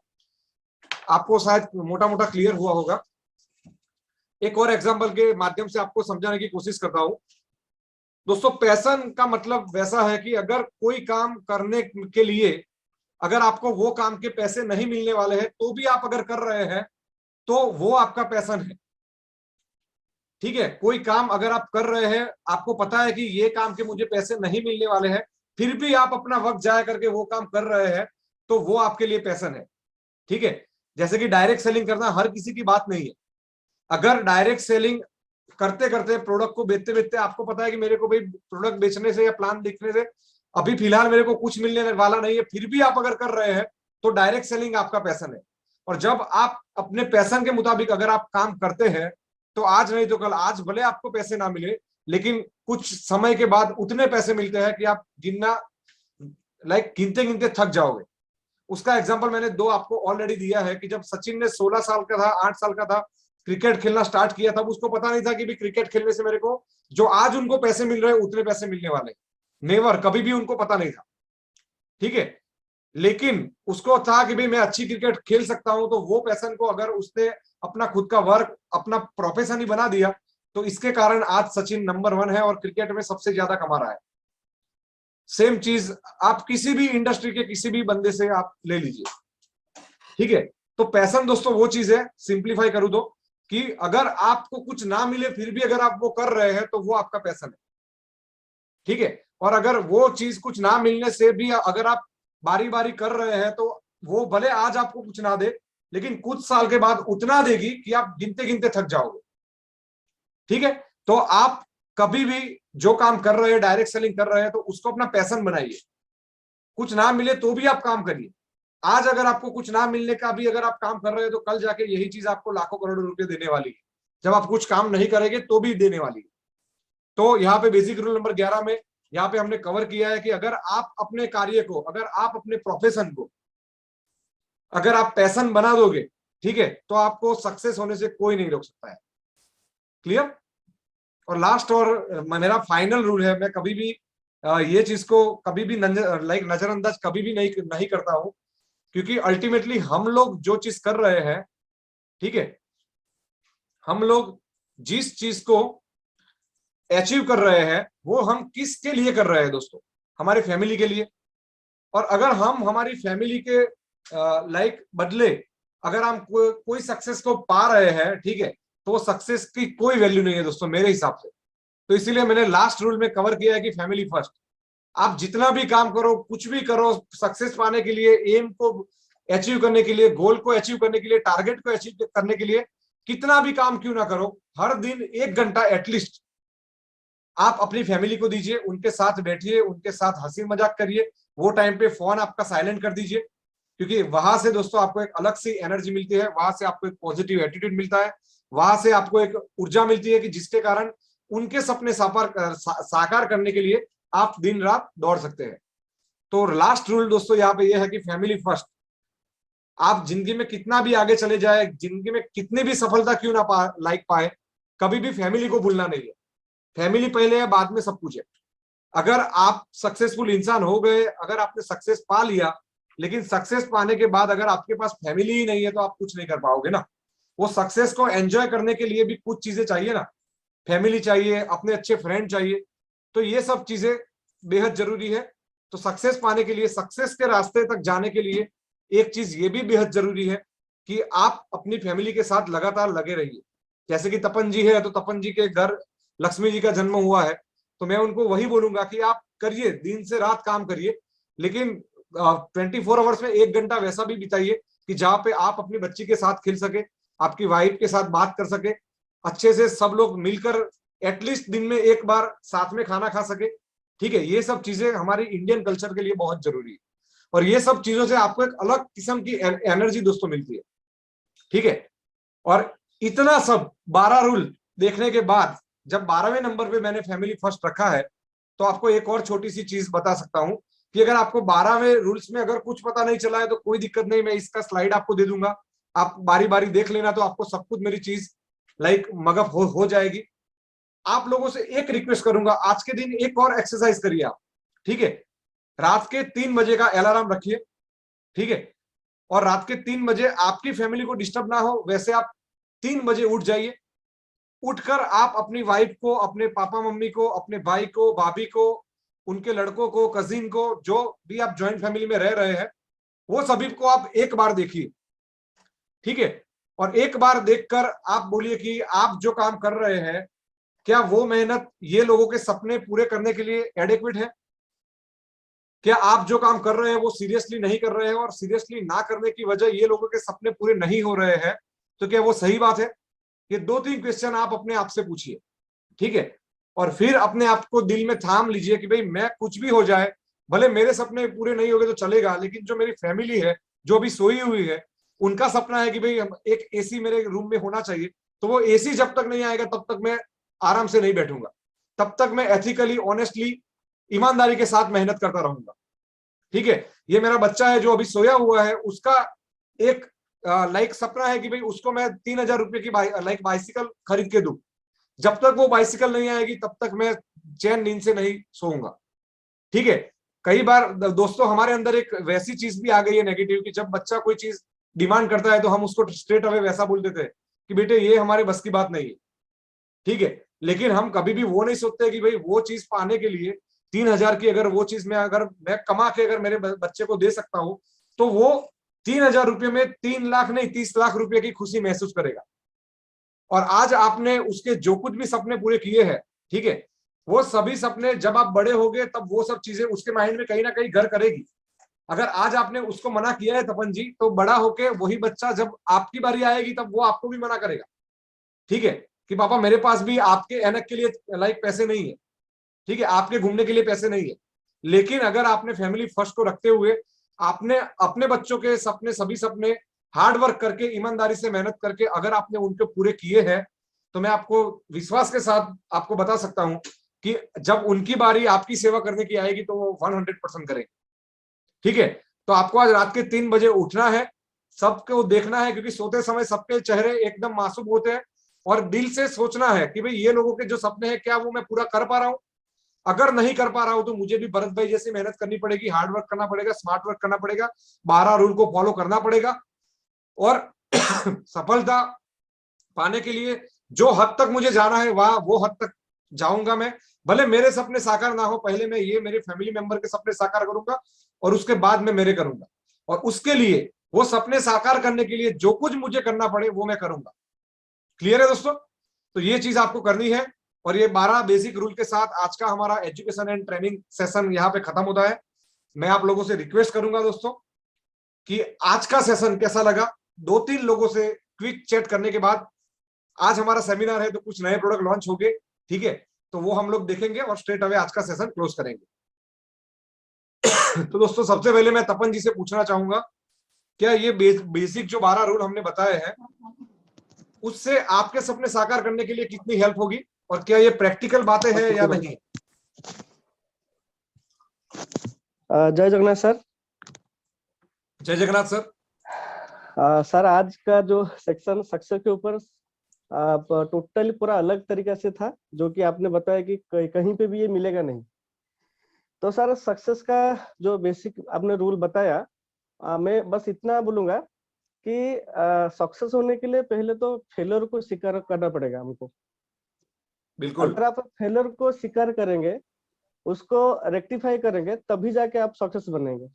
आपको शायद मोटा मोटा क्लियर हुआ होगा। एक और एग्जांपल के माध्यम से आपको समझाने की कोशिश करता हूं। दोस्तों पैशन का मतलब वैसा है कि अगर कोई काम करने के लिए अगर आपको वो काम के पैसे नहीं मिलने वाले हैं तो भी आप अगर कर रहे हैं तो वो आपका पैशन है। ठीक है। कोई काम अगर आप कर रहे हैं, आपको पता है कि ये काम के मुझे पैसे नहीं मिलने वाले हैं, फिर भी आप अपना वक्त जाया करके वो काम कर रहे हैं, तो वो आपके लिए पैशन है। ठीक है। जैसे कि डायरेक्ट सेलिंग करना हर किसी की बात नहीं है। अगर डायरेक्ट सेलिंग करते करते प्रोडक्ट को बेचते बेचते आपको पता है कि मेरे को भाई प्रोडक्ट बेचने से या प्लान देखने से अभी फिलहाल मेरे को कुछ मिलने वाला नहीं है, फिर भी आप अगर कर रहे हैं तो डायरेक्ट सेलिंग आपका पैशन है। और जब आप अपने पैशन के मुताबिक अगर आप काम करते हैं तो आज नहीं तो कल, आज भले आपको पैसे ना मिले लेकिन कुछ समय के बाद उतने पैसे मिलते हैं कि आप गिनते गिनते थक जाओगे। उसका एग्जांपल मैंने 2 आपको ऑलरेडी दिया है कि जब सचिन ने 16 साल का था, 8 साल का था, क्रिकेट खेलना स्टार्ट किया, तब उसको पता नहीं था कि भी क्रिकेट खेलने से मेरे को जो आज उनको पैसे मिल रहे हैं उतने पैसे मिलने वाले, नेवर, कभी भी उनको पता नहीं था। ठीक है। लेकिन उसको था कि भाई मैं अच्छी क्रिकेट खेल सकता हूं, तो वो पैशन को अगर उसने अपना खुद का वर्क, अपना प्रोफेशन ही बना दिया, तो इसके कारण आज सचिन नंबर 1 है और क्रिकेट में सबसे ज्यादा कमा रहा है। सेम चीज आप किसी भी इंडस्ट्री के किसी भी बंदे से आप ले लीजिए। ठीक है। तो पैशन दोस्तों वो चीज है, सिंप्लीफाई करूं तो, कि अगर आपको कुछ ना मिले फिर भी अगर आप वो कर रहे हैं तो वो आपका पैशन है। ठीक है। और अगर वो चीज कुछ ना मिलने से भी अगर आप बारी बारी कर रहे हैं तो वो भले आज आपको कुछ ना दे लेकिन कुछ साल के बाद उतना देगी कि आप गिनते गिनते थक जाओगे। ठीक है। तो आप कभी भी जो काम कर रहे हैं, डायरेक्ट सेलिंग कर रहे हैं, तो उसको अपना पैशन बनाइए। कुछ ना मिले तो भी आप काम करिए। आज अगर आपको कुछ ना मिलने का भी अगर आप काम कर रहे हैं तो कल जाके यही चीज आपको लाखों करोड़ों रुपए देने वाली है, जब आप कुछ काम नहीं करेंगे तो भी देने वाली है। तो यहाँ पे बेसिक रूल नंबर 11 में यहाँ पे हमने कवर किया है कि अगर आप अपने कार्य को, अगर आप अपने प्रोफेशन को अगर आप पैशन बना दोगे, ठीक है, तो आपको सक्सेस होने से कोई नहीं रोक सकता है। क्लियर? और लास्ट और मेरा फाइनल रूल है, मैं कभी भी ये चीज को कभी भी नजरअंदाज कभी भी नहीं करता हूं, क्योंकि अल्टीमेटली हम लोग जो चीज कर रहे हैं, ठीक है, हम लोग जिस चीज को अचीव कर रहे हैं वो हम किसके लिए कर रहे हैं दोस्तों? हमारी फैमिली के लिए। और अगर हम हमारी फैमिली के बदले अगर हम कोई सक्सेस को पा रहे हैं, ठीक है, तो सक्सेस की कोई वैल्यू नहीं है दोस्तों मेरे हिसाब से। तो इसीलिए मैंने लास्ट रूल में कवर किया है कि फैमिली फर्स्ट। आप जितना भी काम करो, कुछ भी करो, सक्सेस पाने के लिए, एम को अचीव करने के लिए, गोल को अचीव करने के लिए, टारगेट को अचीव करने के लिए कितना भी काम क्यों ना करो, हर दिन 1 घंटा एटलीस्ट आप अपनी फैमिली को दीजिए, उनके साथ बैठिए, उनके साथ हंसी मजाक करिए। वो टाइम पे फोन आपका साइलेंट कर दीजिए, क्योंकि वहां से दोस्तों आपको एक अलग सी एनर्जी मिलती है, वहां से आपको एक पॉजिटिव एटीट्यूड मिलता है, वहां से आपको एक ऊर्जा मिलती है कि जिसके कारण उनके सपने साकार करने के लिए आप दिन रात दौड़ सकते हैं। तो लास्ट रूल दोस्तों यहाँ पे ये है कि फैमिली फर्स्ट। आप जिंदगी में कितना भी आगे चले जाए, जिंदगी में कितनी भी सफलता क्यों ना पाए, कभी भी फैमिली को भूलना नहीं है। फैमिली पहले है, बाद में सब कुछ है। अगर आप सक्सेसफुल इंसान हो गए, अगर आपने सक्सेस पा लिया, लेकिन सक्सेस पाने के बाद अगर आपके पास फैमिली ही नहीं है तो आप कुछ नहीं कर पाओगे ना। वो सक्सेस को एंजॉय करने के लिए भी कुछ चीजें चाहिए ना, फैमिली चाहिए, अपने अच्छे फ्रेंड चाहिए, तो ये सब चीजें बेहद जरूरी है। तो सक्सेस पाने के लिए, सक्सेस के रास्ते तक जाने के लिए एक चीज ये भी बेहद जरूरी है कि आप अपनी फैमिली के साथ लगातार लगे रहिए। जैसे कि तपन जी है, तो तपन जी के घर लक्ष्मी जी का जन्म हुआ है, तो मैं उनको वही बोलूंगा कि आप करिए, दिन से रात काम करिए, लेकिन 24 आवर्स में 1 घंटा वैसा भी बिताइए कि जहाँ पे आप अपनी बच्ची के साथ खेल सके, आपकी वाइफ के साथ बात कर सके, अच्छे से सब लोग मिलकर एटलीस्ट दिन में 1 बार साथ में खाना खा सके। ठीक है, ये सब चीजें हमारी इंडियन कल्चर के लिए बहुत जरूरी है, और ये सब चीजों से आपको एक अलग किस्म की एनर्जी दोस्तों मिलती है। ठीक है, और इतना सब 12 रूल देखने के बाद जब 12वें नंबर पे मैंने फैमिली फर्स्ट रखा है, तो आपको एक और छोटी सी चीज बता सकता हूं कि अगर आपको 12वें रूल्स में अगर कुछ पता नहीं चला है तो कोई दिक्कत नहीं, मैं इसका स्लाइड आपको दे दूंगा, आप बारी बारी देख लेना, तो आपको सब कुछ मेरी चीज मगअप हो जाएगी। आप लोगों से एक रिक्वेस्ट करूंगा, आज के दिन एक और एक्सरसाइज करिए आप। ठीक है, रात के 3 बजे का अलार्म रखिए। ठीक है, और रात के 3 बजे आपकी फैमिली को डिस्टर्ब ना हो वैसे आप 3 बजे उठ जाइए। उठकर आप अपनी वाइफ को, अपने पापा मम्मी को, अपने भाई को, भाभी को, उनके लड़कों को, कजिन को, जो भी आप ज्वाइंट फैमिली में रह रहे हैं, वो सभी को आप एक बार देखिए। ठीक है, और एक बार देखकर आप बोलिए कि आप जो काम कर रहे हैं, क्या वो मेहनत ये लोगों के सपने पूरे करने के लिए एडेक्वेट है? क्या आप जो काम कर रहे हैं वो सीरियसली नहीं कर रहे हैं, और सीरियसली ना करने की वजह ये लोगों के सपने पूरे नहीं हो रहे हैं, तो क्या वो सही बात है? ये 2-3 क्वेश्चन आप अपने आप से पूछिए। ठीक है, और फिर अपने आप को दिल में थाम लीजिए कि भाई मैं कुछ भी हो जाए, भले मेरे सपने पूरे नहीं हो गए तो चलेगा, लेकिन जो मेरी फैमिली है, जो अभी सोई हुई है, उनका सपना है कि भाई एक एसी मेरे रूम में होना चाहिए, तो वो एसी जब तक नहीं आएगा तब तक मैं आराम से नहीं बैठूंगा, तब तक मैं एथिकली, ऑनेस्टली, ईमानदारी के साथ मेहनत करता रहूंगा। ठीक है, ये मेरा बच्चा है जो अभी सोया हुआ है, उसका एक सपना है कि भाई उसको मैं 3000 रुपए की बाइसिकल खरीद के दूं। जब तक वो बाइसिकल नहीं आएगी तब तक मैं चैन नींद से नहीं सोऊंगा। ठीक है, कई बार दोस्तों हमारे अंदर एक वैसी चीज भी आ गई है नेगेटिव, कि जब बच्चा कोई चीज डिमांड करता है तो हम उसको स्ट्रेट अवे वैसा बोल देते हैं कि बेटे ये हमारे बस की बात नहीं है। ठीक है, लेकिन हम कभी भी वो नहीं सोचते कि भाई वो चीज पाने के लिए 3000 की अगर वो चीज अगर मैं कमा के अगर मेरे बच्चे को दे सकता हूं, तो वो 3000 रुपये में 3 लाख नहीं 30 लाख रुपए की खुशी महसूस करेगा। और आज आपने उसके जो कुछ भी सपने पूरे किए हैं, ठीक है, वो सभी सपने जब आप बड़े होगे तब वो सब चीजें उसके माइंड में कहीं ना कहीं घर करेगी। अगर आज आपने उसको मना किया है तपन जी, तो बड़ा होके वही बच्चा जब आपकी बारी आएगी तब वो आपको भी मना करेगा। ठीक है, कि पापा मेरे पास भी आपके एनक के लिए पैसे नहीं है, ठीक है, आपके घूमने के लिए पैसे नहीं है। लेकिन अगर आपने फैमिली फर्स्ट को रखते हुए आपने अपने बच्चों के सपने, सभी सपने हार्ड वर्क करके, ईमानदारी से मेहनत करके अगर आपने उनके पूरे किए हैं, तो मैं आपको विश्वास के साथ आपको बता सकता हूं कि जब उनकी बारी आपकी सेवा करने की आएगी तो वो 100% करेंगे। ठीक है, तो आपको आज रात के 3 बजे उठना है, सबको देखना है, क्योंकि सोते समय सबके चेहरे एकदम मासूम होते हैं, और दिल से सोचना है कि भाई ये लोगों के जो सपने हैं क्या वो मैं पूरा कर पा रहा हूं। अगर नहीं कर पा रहा हूं तो मुझे भी भरत भाई जैसी मेहनत करनी पड़ेगी, हार्ड वर्क करना पड़ेगा, स्मार्ट वर्क करना पड़ेगा, 12 रूल को फॉलो करना पड़ेगा, और सफलता पाने के लिए जो हद तक मुझे जाना है वहां वो हद तक जाऊंगा मैं। भले मेरे सपने साकार ना हो, पहले मैं ये मेरे फैमिली मेंबर के सपने साकार करूंगा और उसके बाद में मेरे करूंगा, और उसके लिए वो सपने साकार करने के लिए जो कुछ मुझे करना पड़े वो मैं करूंगा। क्लियर है दोस्तों? तो ये चीज आपको करनी है, और ये 12 बेसिक रूल के साथ आज का हमारा एजुकेशन एंड ट्रेनिंग सेशन यहाँ पे खत्म होता है। मैं आप लोगों से रिक्वेस्ट करूंगा दोस्तों कि आज का सेशन कैसा लगा, 2-3 लोगों से क्विक चैट करने के बाद, आज हमारा सेमिनार है तो कुछ नए प्रोडक्ट लॉन्च हो गए, ठीक है, तो वो हम लोग देखेंगे और स्ट्रेट अवे आज का सेशन क्लोज करेंगे। तो दोस्तों सबसे पहले मैं तपन जी से पूछना चाहूंगा, क्या ये बेसिक जो 12 रूल हमने बताए हैं उससे आपके सपने साकार करने के लिए कितनी हेल्प होगी, और क्या ये प्रैक्टिकल बातें हैं या नहीं? जय जगन्नाथ सर। जय जगन्नाथ सर। सर आज का जो सेक्शन सक्सेस के ऊपर टोटली पूरा अलग तरीका से था, जो कि आपने बताया कि कहीं पे भी ये मिलेगा नहीं। तो सर सक्सेस का जो बेसिक आपने रूल बताया, मैं बस इतना बोलूंगा कि सक्सेस होने के लिए पहले तो फेलियर को स्वीकार करना पड़ेगा हमको। बिल्कुल। अगर आप फेलियर को स्वीकार करेंगे, उसको रेक्टिफाई करेंगे, तभी जाके आप सक्सेस बनेंगे।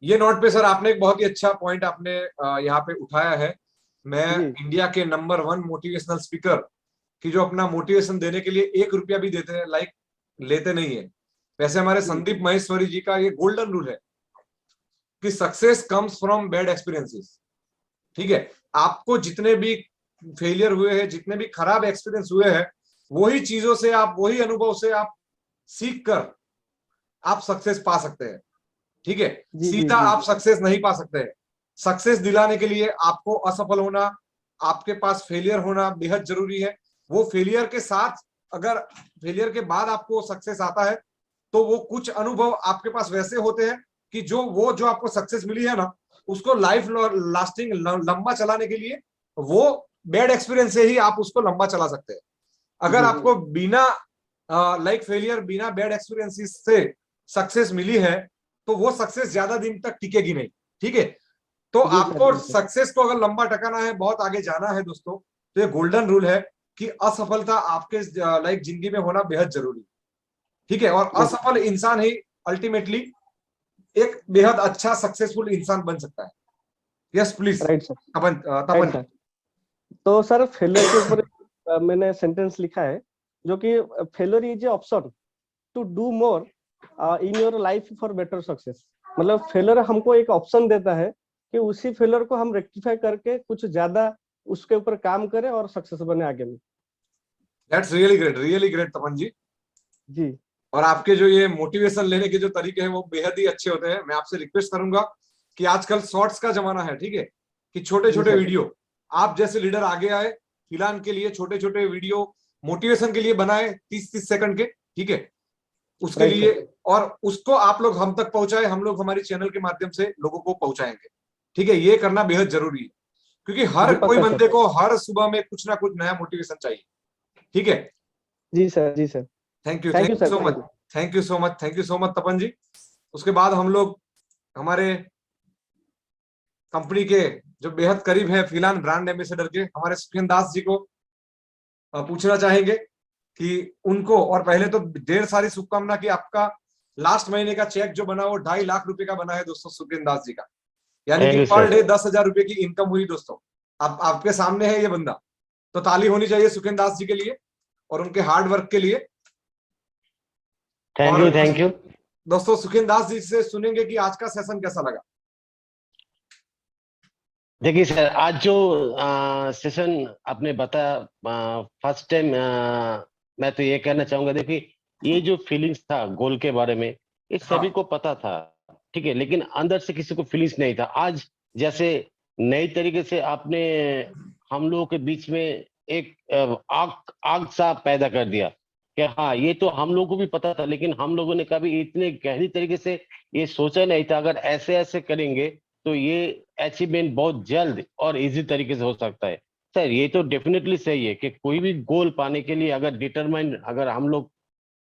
ये नोट पे सर आपने एक बहुत ही अच्छा पॉइंट आपने यहाँ पे उठाया है। मैं इंडिया के नंबर 1 मोटिवेशनल स्पीकर की जो अपना मोटिवेशन देने के लिए 1 रुपया भी देते हैं, लाइक लेते नहीं है। वैसे हमारे संदीप महेश्वरी जी का ये गोल्डन रूल है कि success comes from bad experiences. ठीक है, आपको जितने भी फेलियर हुए हैं, जितने भी खराब एक्सपीरियंस हुए हैं, वही चीजों से आप, वही अनुभव से आप सीख कर आप सक्सेस पा सकते हैं। ठीक है, सीधा आप सक्सेस नहीं पा सकते हैं। सक्सेस दिलाने के लिए आपको असफल होना, आपके पास फेलियर होना बेहद जरूरी है। वो फेलियर के साथ, अगर फेलियर के बाद आपको सक्सेस आता है तो वो कुछ अनुभव आपके पास वैसे होते हैं कि जो आपको सक्सेस मिली है ना, उसको लाइफ लास्टिंग लंबा चलाने के लिए वो बैड एक्सपीरियंस से ही आप उसको लंबा चला सकते हैं। अगर आपको बिना लाइक फेलियर, बिना बैड एक्सपीरियंसेस से सक्सेस मिली है तो वो सक्सेस ज्यादा दिन तक टिकेगी नहीं। ठीक है, तो आपको सक्सेस को अगर लंबा टकाना है, बहुत आगे जाना है दोस्तों, तो ये गोल्डन रूल है कि असफलता आपके लाइक जिंदगी में होना बेहद जरूरी है। ठीक है, और असफल इंसान ही अल्टीमेटली एक बेहद अच्छा सक्सेसफुल इंसान बन सकता है। Yes please. Right sir. Tapan. तो सर फेलियर के ऊपर मैंने सेंटेंस लिखा है, जो कि failure is a option to do more in your life for better success. मतलब फेलियर हमको एक ऑप्शन देता है कि उसी फेलियर को हम रेक्टिफाई करके कुछ ज्यादा उसके ऊपर काम करें और सक्सेस बने आगे में। दैट्स रियली ग्रेट तपन जी। जी। और आपके जो ये मोटिवेशन लेने के जो तरीके हैं वो बेहद ही अच्छे होते हैं। मैं आपसे रिक्वेस्ट करूंगा कि आजकल शॉर्ट्स का जमाना है, ठीक है, कि छोटे छोटे वीडियो आप जैसे लीडर आगे आए, फिलहाल के लिए छोटे छोटे वीडियो मोटिवेशन के लिए बनाए 30-30 सेकंड के। ठीक है, उसके लिए, और उसको आप लोग हम तक पहुंचाए, हम लोग हमारी चैनल के माध्यम से लोगों को पहुंचाएंगे। ठीक है, ये करना बेहद जरूरी है, क्योंकि हर कोई बंदे को हर सुबह में कुछ ना कुछ नया मोटिवेशन चाहिए। ठीक है जी सर। जी sir. Thank you so much. Thank you so much Tapan ji. उसके बाद हम लोग हमारे कंपनी के जो बेहद करीब है फिलहाल ब्रांड एम्बेसडर के, हमारे सुखेंद्र दास जी को पूछना चाहेंगे कि उनको, और पहले तो ढेर सारी शुभकामना कि आपका लास्ट महीने का चेक जो बना वो 2.5 लाख रुपए का बना है दोस्तों सुखेंद्र दास जी का, यानी कि पर डे 10,000 रुपए की इनकम हुई दोस्तों। आपके सामने है ये बंदा, तो ताली होनी चाहिए सुखेंद्र दास जी के लिए और उनके हार्ड वर्क के लिए। थैंक यू दोस्तों, सुखेंद्र दास जी से सुनेंगे कि आज का सेशन कैसा लगा। देखिए सर, आज जो सेशन आपने बताया, फर्स्ट टाइम मैं तो ये कहना चाहूंगा, देखिए ये जो फीलिंग्स था गोल के बारे में, ये सभी को पता था, ठीक है, लेकिन अंदर से किसी को फीलिंग्स नहीं था। आज जैसे नई तरीके से आपने हम लोगों के बीच में एक आग सा पैदा कर दिया, कि हाँ ये तो हम लोगों को भी पता था, लेकिन हम लोगों ने कभी इतने गहरी तरीके से ये सोचा नहीं था। अगर ऐसे ऐसे करेंगे तो ये अचीवमेंट बहुत जल्द और इजी तरीके से हो सकता है। सर ये तो डेफिनेटली सही है कि कोई भी गोल पाने के लिए अगर डिटरमाइंड अगर हम लोग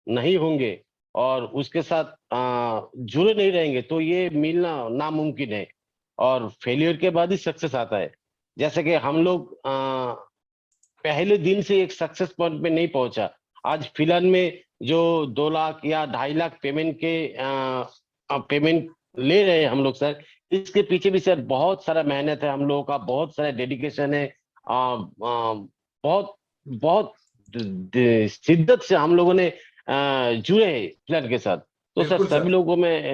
नहीं होंगे और उसके साथ जुड़े नहीं रहेंगे तो ये मिलना नामुमकिन है, और फेलियर के बाद ही सक्सेस आता है। जैसे कि हम लोग पहले दिन से एक सक्सेस पॉइंट पे नहीं पहुंचा। आज फिलहाल में जो 2 लाख या 2.5 लाख पेमेंट के पेमेंट ले रहे हैं हम लोग सर, इसके पीछे भी सर बहुत सारा मेहनत है हम लोगों का, बहुत सारा डेडिकेशन है। बहुत बहुत शिद्दत से हम लोगों ने जुड़े हैं फिलहाल के साथ। तो सर बिल्कुल सर।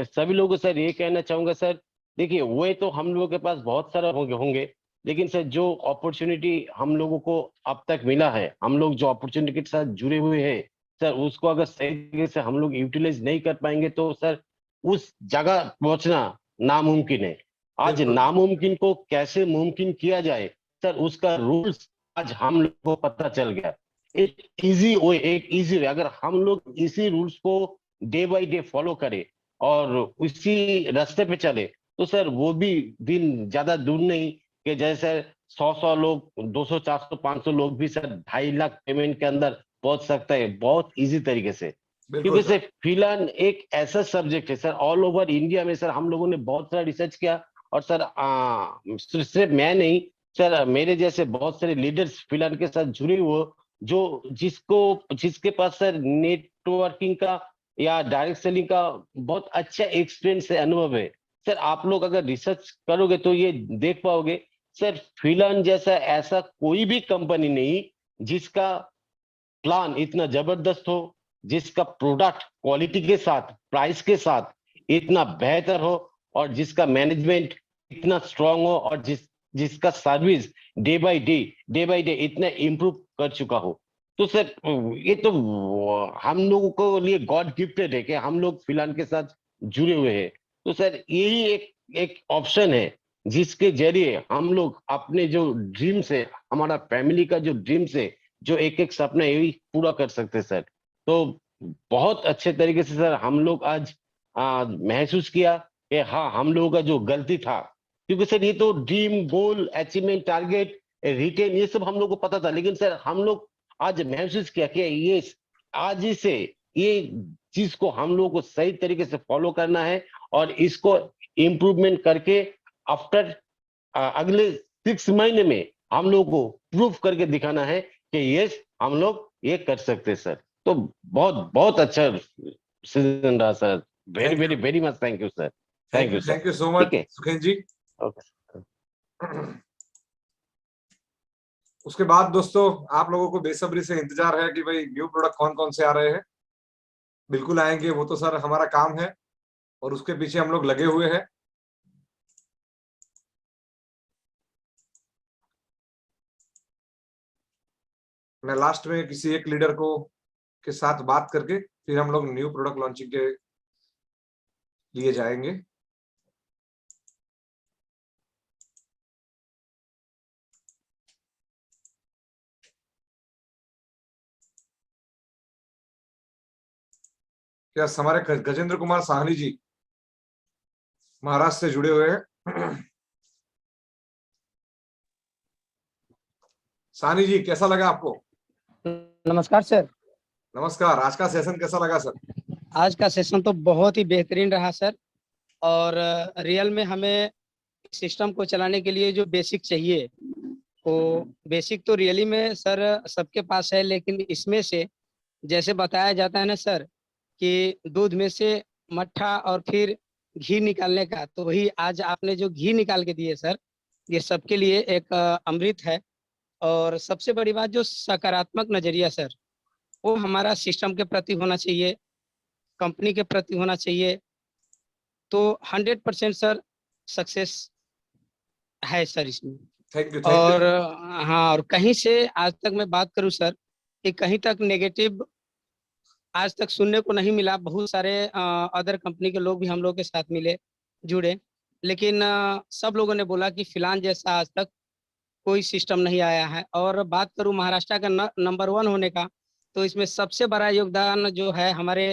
सभी लोगों को सर ये कहना चाहूंगा सर, देखिए वो तो हम लोगों के पास बहुत सारा होंगे, लेकिन सर जो अपॉर्चुनिटी हम लोगों को अब तक मिला है, हम लोग जो अपॉर्चुनिटी के साथ जुड़े हुए हैं सर, उसको अगर सही तरीके से हम लोग यूटिलाइज नहीं कर पाएंगे तो सर उस जगह पहुंचना नामुमकिन है। आज बिल्कुल। नामुमकिन को कैसे मुमकिन किया जाए सर, उसका रूल्स आज हम लोग को पता चल गया। एक इजी वे अगर हम लोग इसी रूल्स को डे बाय डे फॉलो करें और उसी रास्ते पे चले तो सर वो भी दिन ज्यादा दूर नहीं कि जैसे 100 लोग, 200, 400, 500 लोग भी सर 2.5 लाख पेमेंट के अंदर पहुंच सकता है बहुत इजी तरीके से। बिल्कुल क्योंकि सर। सर फिलहाल एक ऐसा सब्जेक्ट है सर, ऑल ओवर इंडिया में सर हम लोगों ने बहुत सारा रिसर्च किया, और सर सिर्फ मैं नहीं सर, मेरे जैसे बहुत सारे लीडर्स फिलहाल के साथ जुड़े हुए जो जिसके पास सर नेटवर्किंग का या डायरेक्ट सेलिंग का बहुत अच्छा एक्सपीरियंस है, अनुभव है। सर आप लोग अगर रिसर्च करोगे तो ये देख पाओगे सर, फिलहाल जैसा ऐसा कोई भी कंपनी नहीं जिसका प्लान इतना जबरदस्त हो, जिसका प्रोडक्ट क्वालिटी के साथ, प्राइस के साथ इतना बेहतर हो, और जिसका मैनेजमेंट इतना स्ट्रांग हो, और जिसका सर्विस डे बाय डे इतना इम्प्रूव कर चुका हो। तो सर ये तो हम लोगों को लिए गॉड गिफ्टेड है कि हम लोग फिलहाल के साथ जुड़े हुए हैं। तो सर यही एक ऑप्शन है जिसके जरिए हम लोग अपने जो ड्रीम्स है, हमारा फैमिली का जो ड्रीम्स है, जो एक सपना यही पूरा कर सकते हैं सर। तो बहुत अच्छे तरीके से सर हम लोग आज महसूस किया कि हाँ हम लोगों का जो गलती था, क्योंकि सर ये तो ड्रीम, गोल, अचीवमेंट, टारगेट, रिटेन ये सब हम लोग को पता था, लेकिन सर हम लोग आज महसूस किया कि ये आज ही से ये चीज को हम लोगों को सही तरीके से फॉलो करना है, और इसको इम्प्रूवमेंट करके आफ्टर अगले 6 महीने में हम लोग को प्रूफ करके दिखाना है कि यस हम लोग ये कर सकते हैं सर। तो बहुत बहुत अच्छा सीजन रहा sir. Very very very much thank you sir. Thank you sir. Thank you so much ठीक है, सुखेन जी। ओके। उसके बाद दोस्तों आप लोगों को बेसब्री से इंतजार है कि भाई न्यू प्रोडक्ट कौन कौन से आ रहे हैं। बिल्कुल आएंगे, वो तो सर हमारा काम है और उसके पीछे हम लोग लगे हुए हैं। मैं लास्ट में किसी एक लीडर को के साथ बात करके फिर हम लोग न्यू प्रोडक्ट लॉन्चिंग के लिए जाएंगे। क्या हमारे गजेंद्र कुमार साहनी जी महाराष्ट्र से जुड़े हुए हैं। साहनी जी कैसा लगा आपको? नमस्कार सर। नमस्कार। आज का सेशन कैसा लगा सर? आज का सेशन तो बहुत ही बेहतरीन रहा सर, और रियल में हमें सिस्टम को चलाने के लिए जो बेसिक चाहिए वो बेसिक तो रियली में सर सबके पास है, लेकिन इसमें से जैसे बताया जाता है ना सर कि दूध में से मट्ठा और फिर घी निकालने का, तो वही आज आपने जो घी निकाल के दिए सर, ये सबके लिए एक अमृत है। और सबसे बड़ी बात जो सकारात्मक नजरिया सर, वो हमारा सिस्टम के प्रति होना चाहिए, कंपनी के प्रति होना चाहिए, तो 100% सर सक्सेस है सर इसमें। Thank you. और हाँ, और कहीं से आज तक मैं बात करूं सर कि कहीं तक नेगेटिव आज तक सुनने को नहीं मिला। बहुत सारे अदर कंपनी के लोग भी हम लोग के साथ मिले, जुड़े, लेकिन सब लोगों ने बोला कि फिलहाल जैसा आज तक कोई सिस्टम नहीं आया है। और बात करूं महाराष्ट्र का नंबर 1 होने का, तो इसमें सबसे बड़ा योगदान जो है हमारे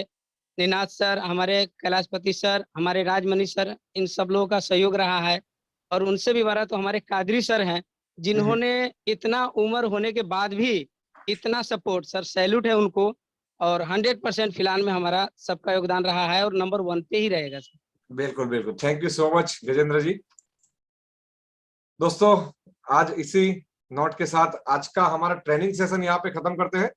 निनाद सर, हमारे कैलाशपति सर, हमारे राजमणि सर, इन सब लोगों का सहयोग रहा है। और उनसे भी बड़ा तो हमारे कादरी सर हैं, जिन्होंने इतना उम्र होने के बाद भी इतना सपोर्ट, सर सैल्यूट है उनको। और 100% फिलहाल में हमारा सबका योगदान रहा है और नंबर 1 पे ही रहेगा सर। बिल्कुल बिल्कुल, thank you so much Gajendra ji. दोस्तों आज इसी नोट के साथ आज का हमारा ट्रेनिंग सेशन यहाँ पे खत्म करते हैं।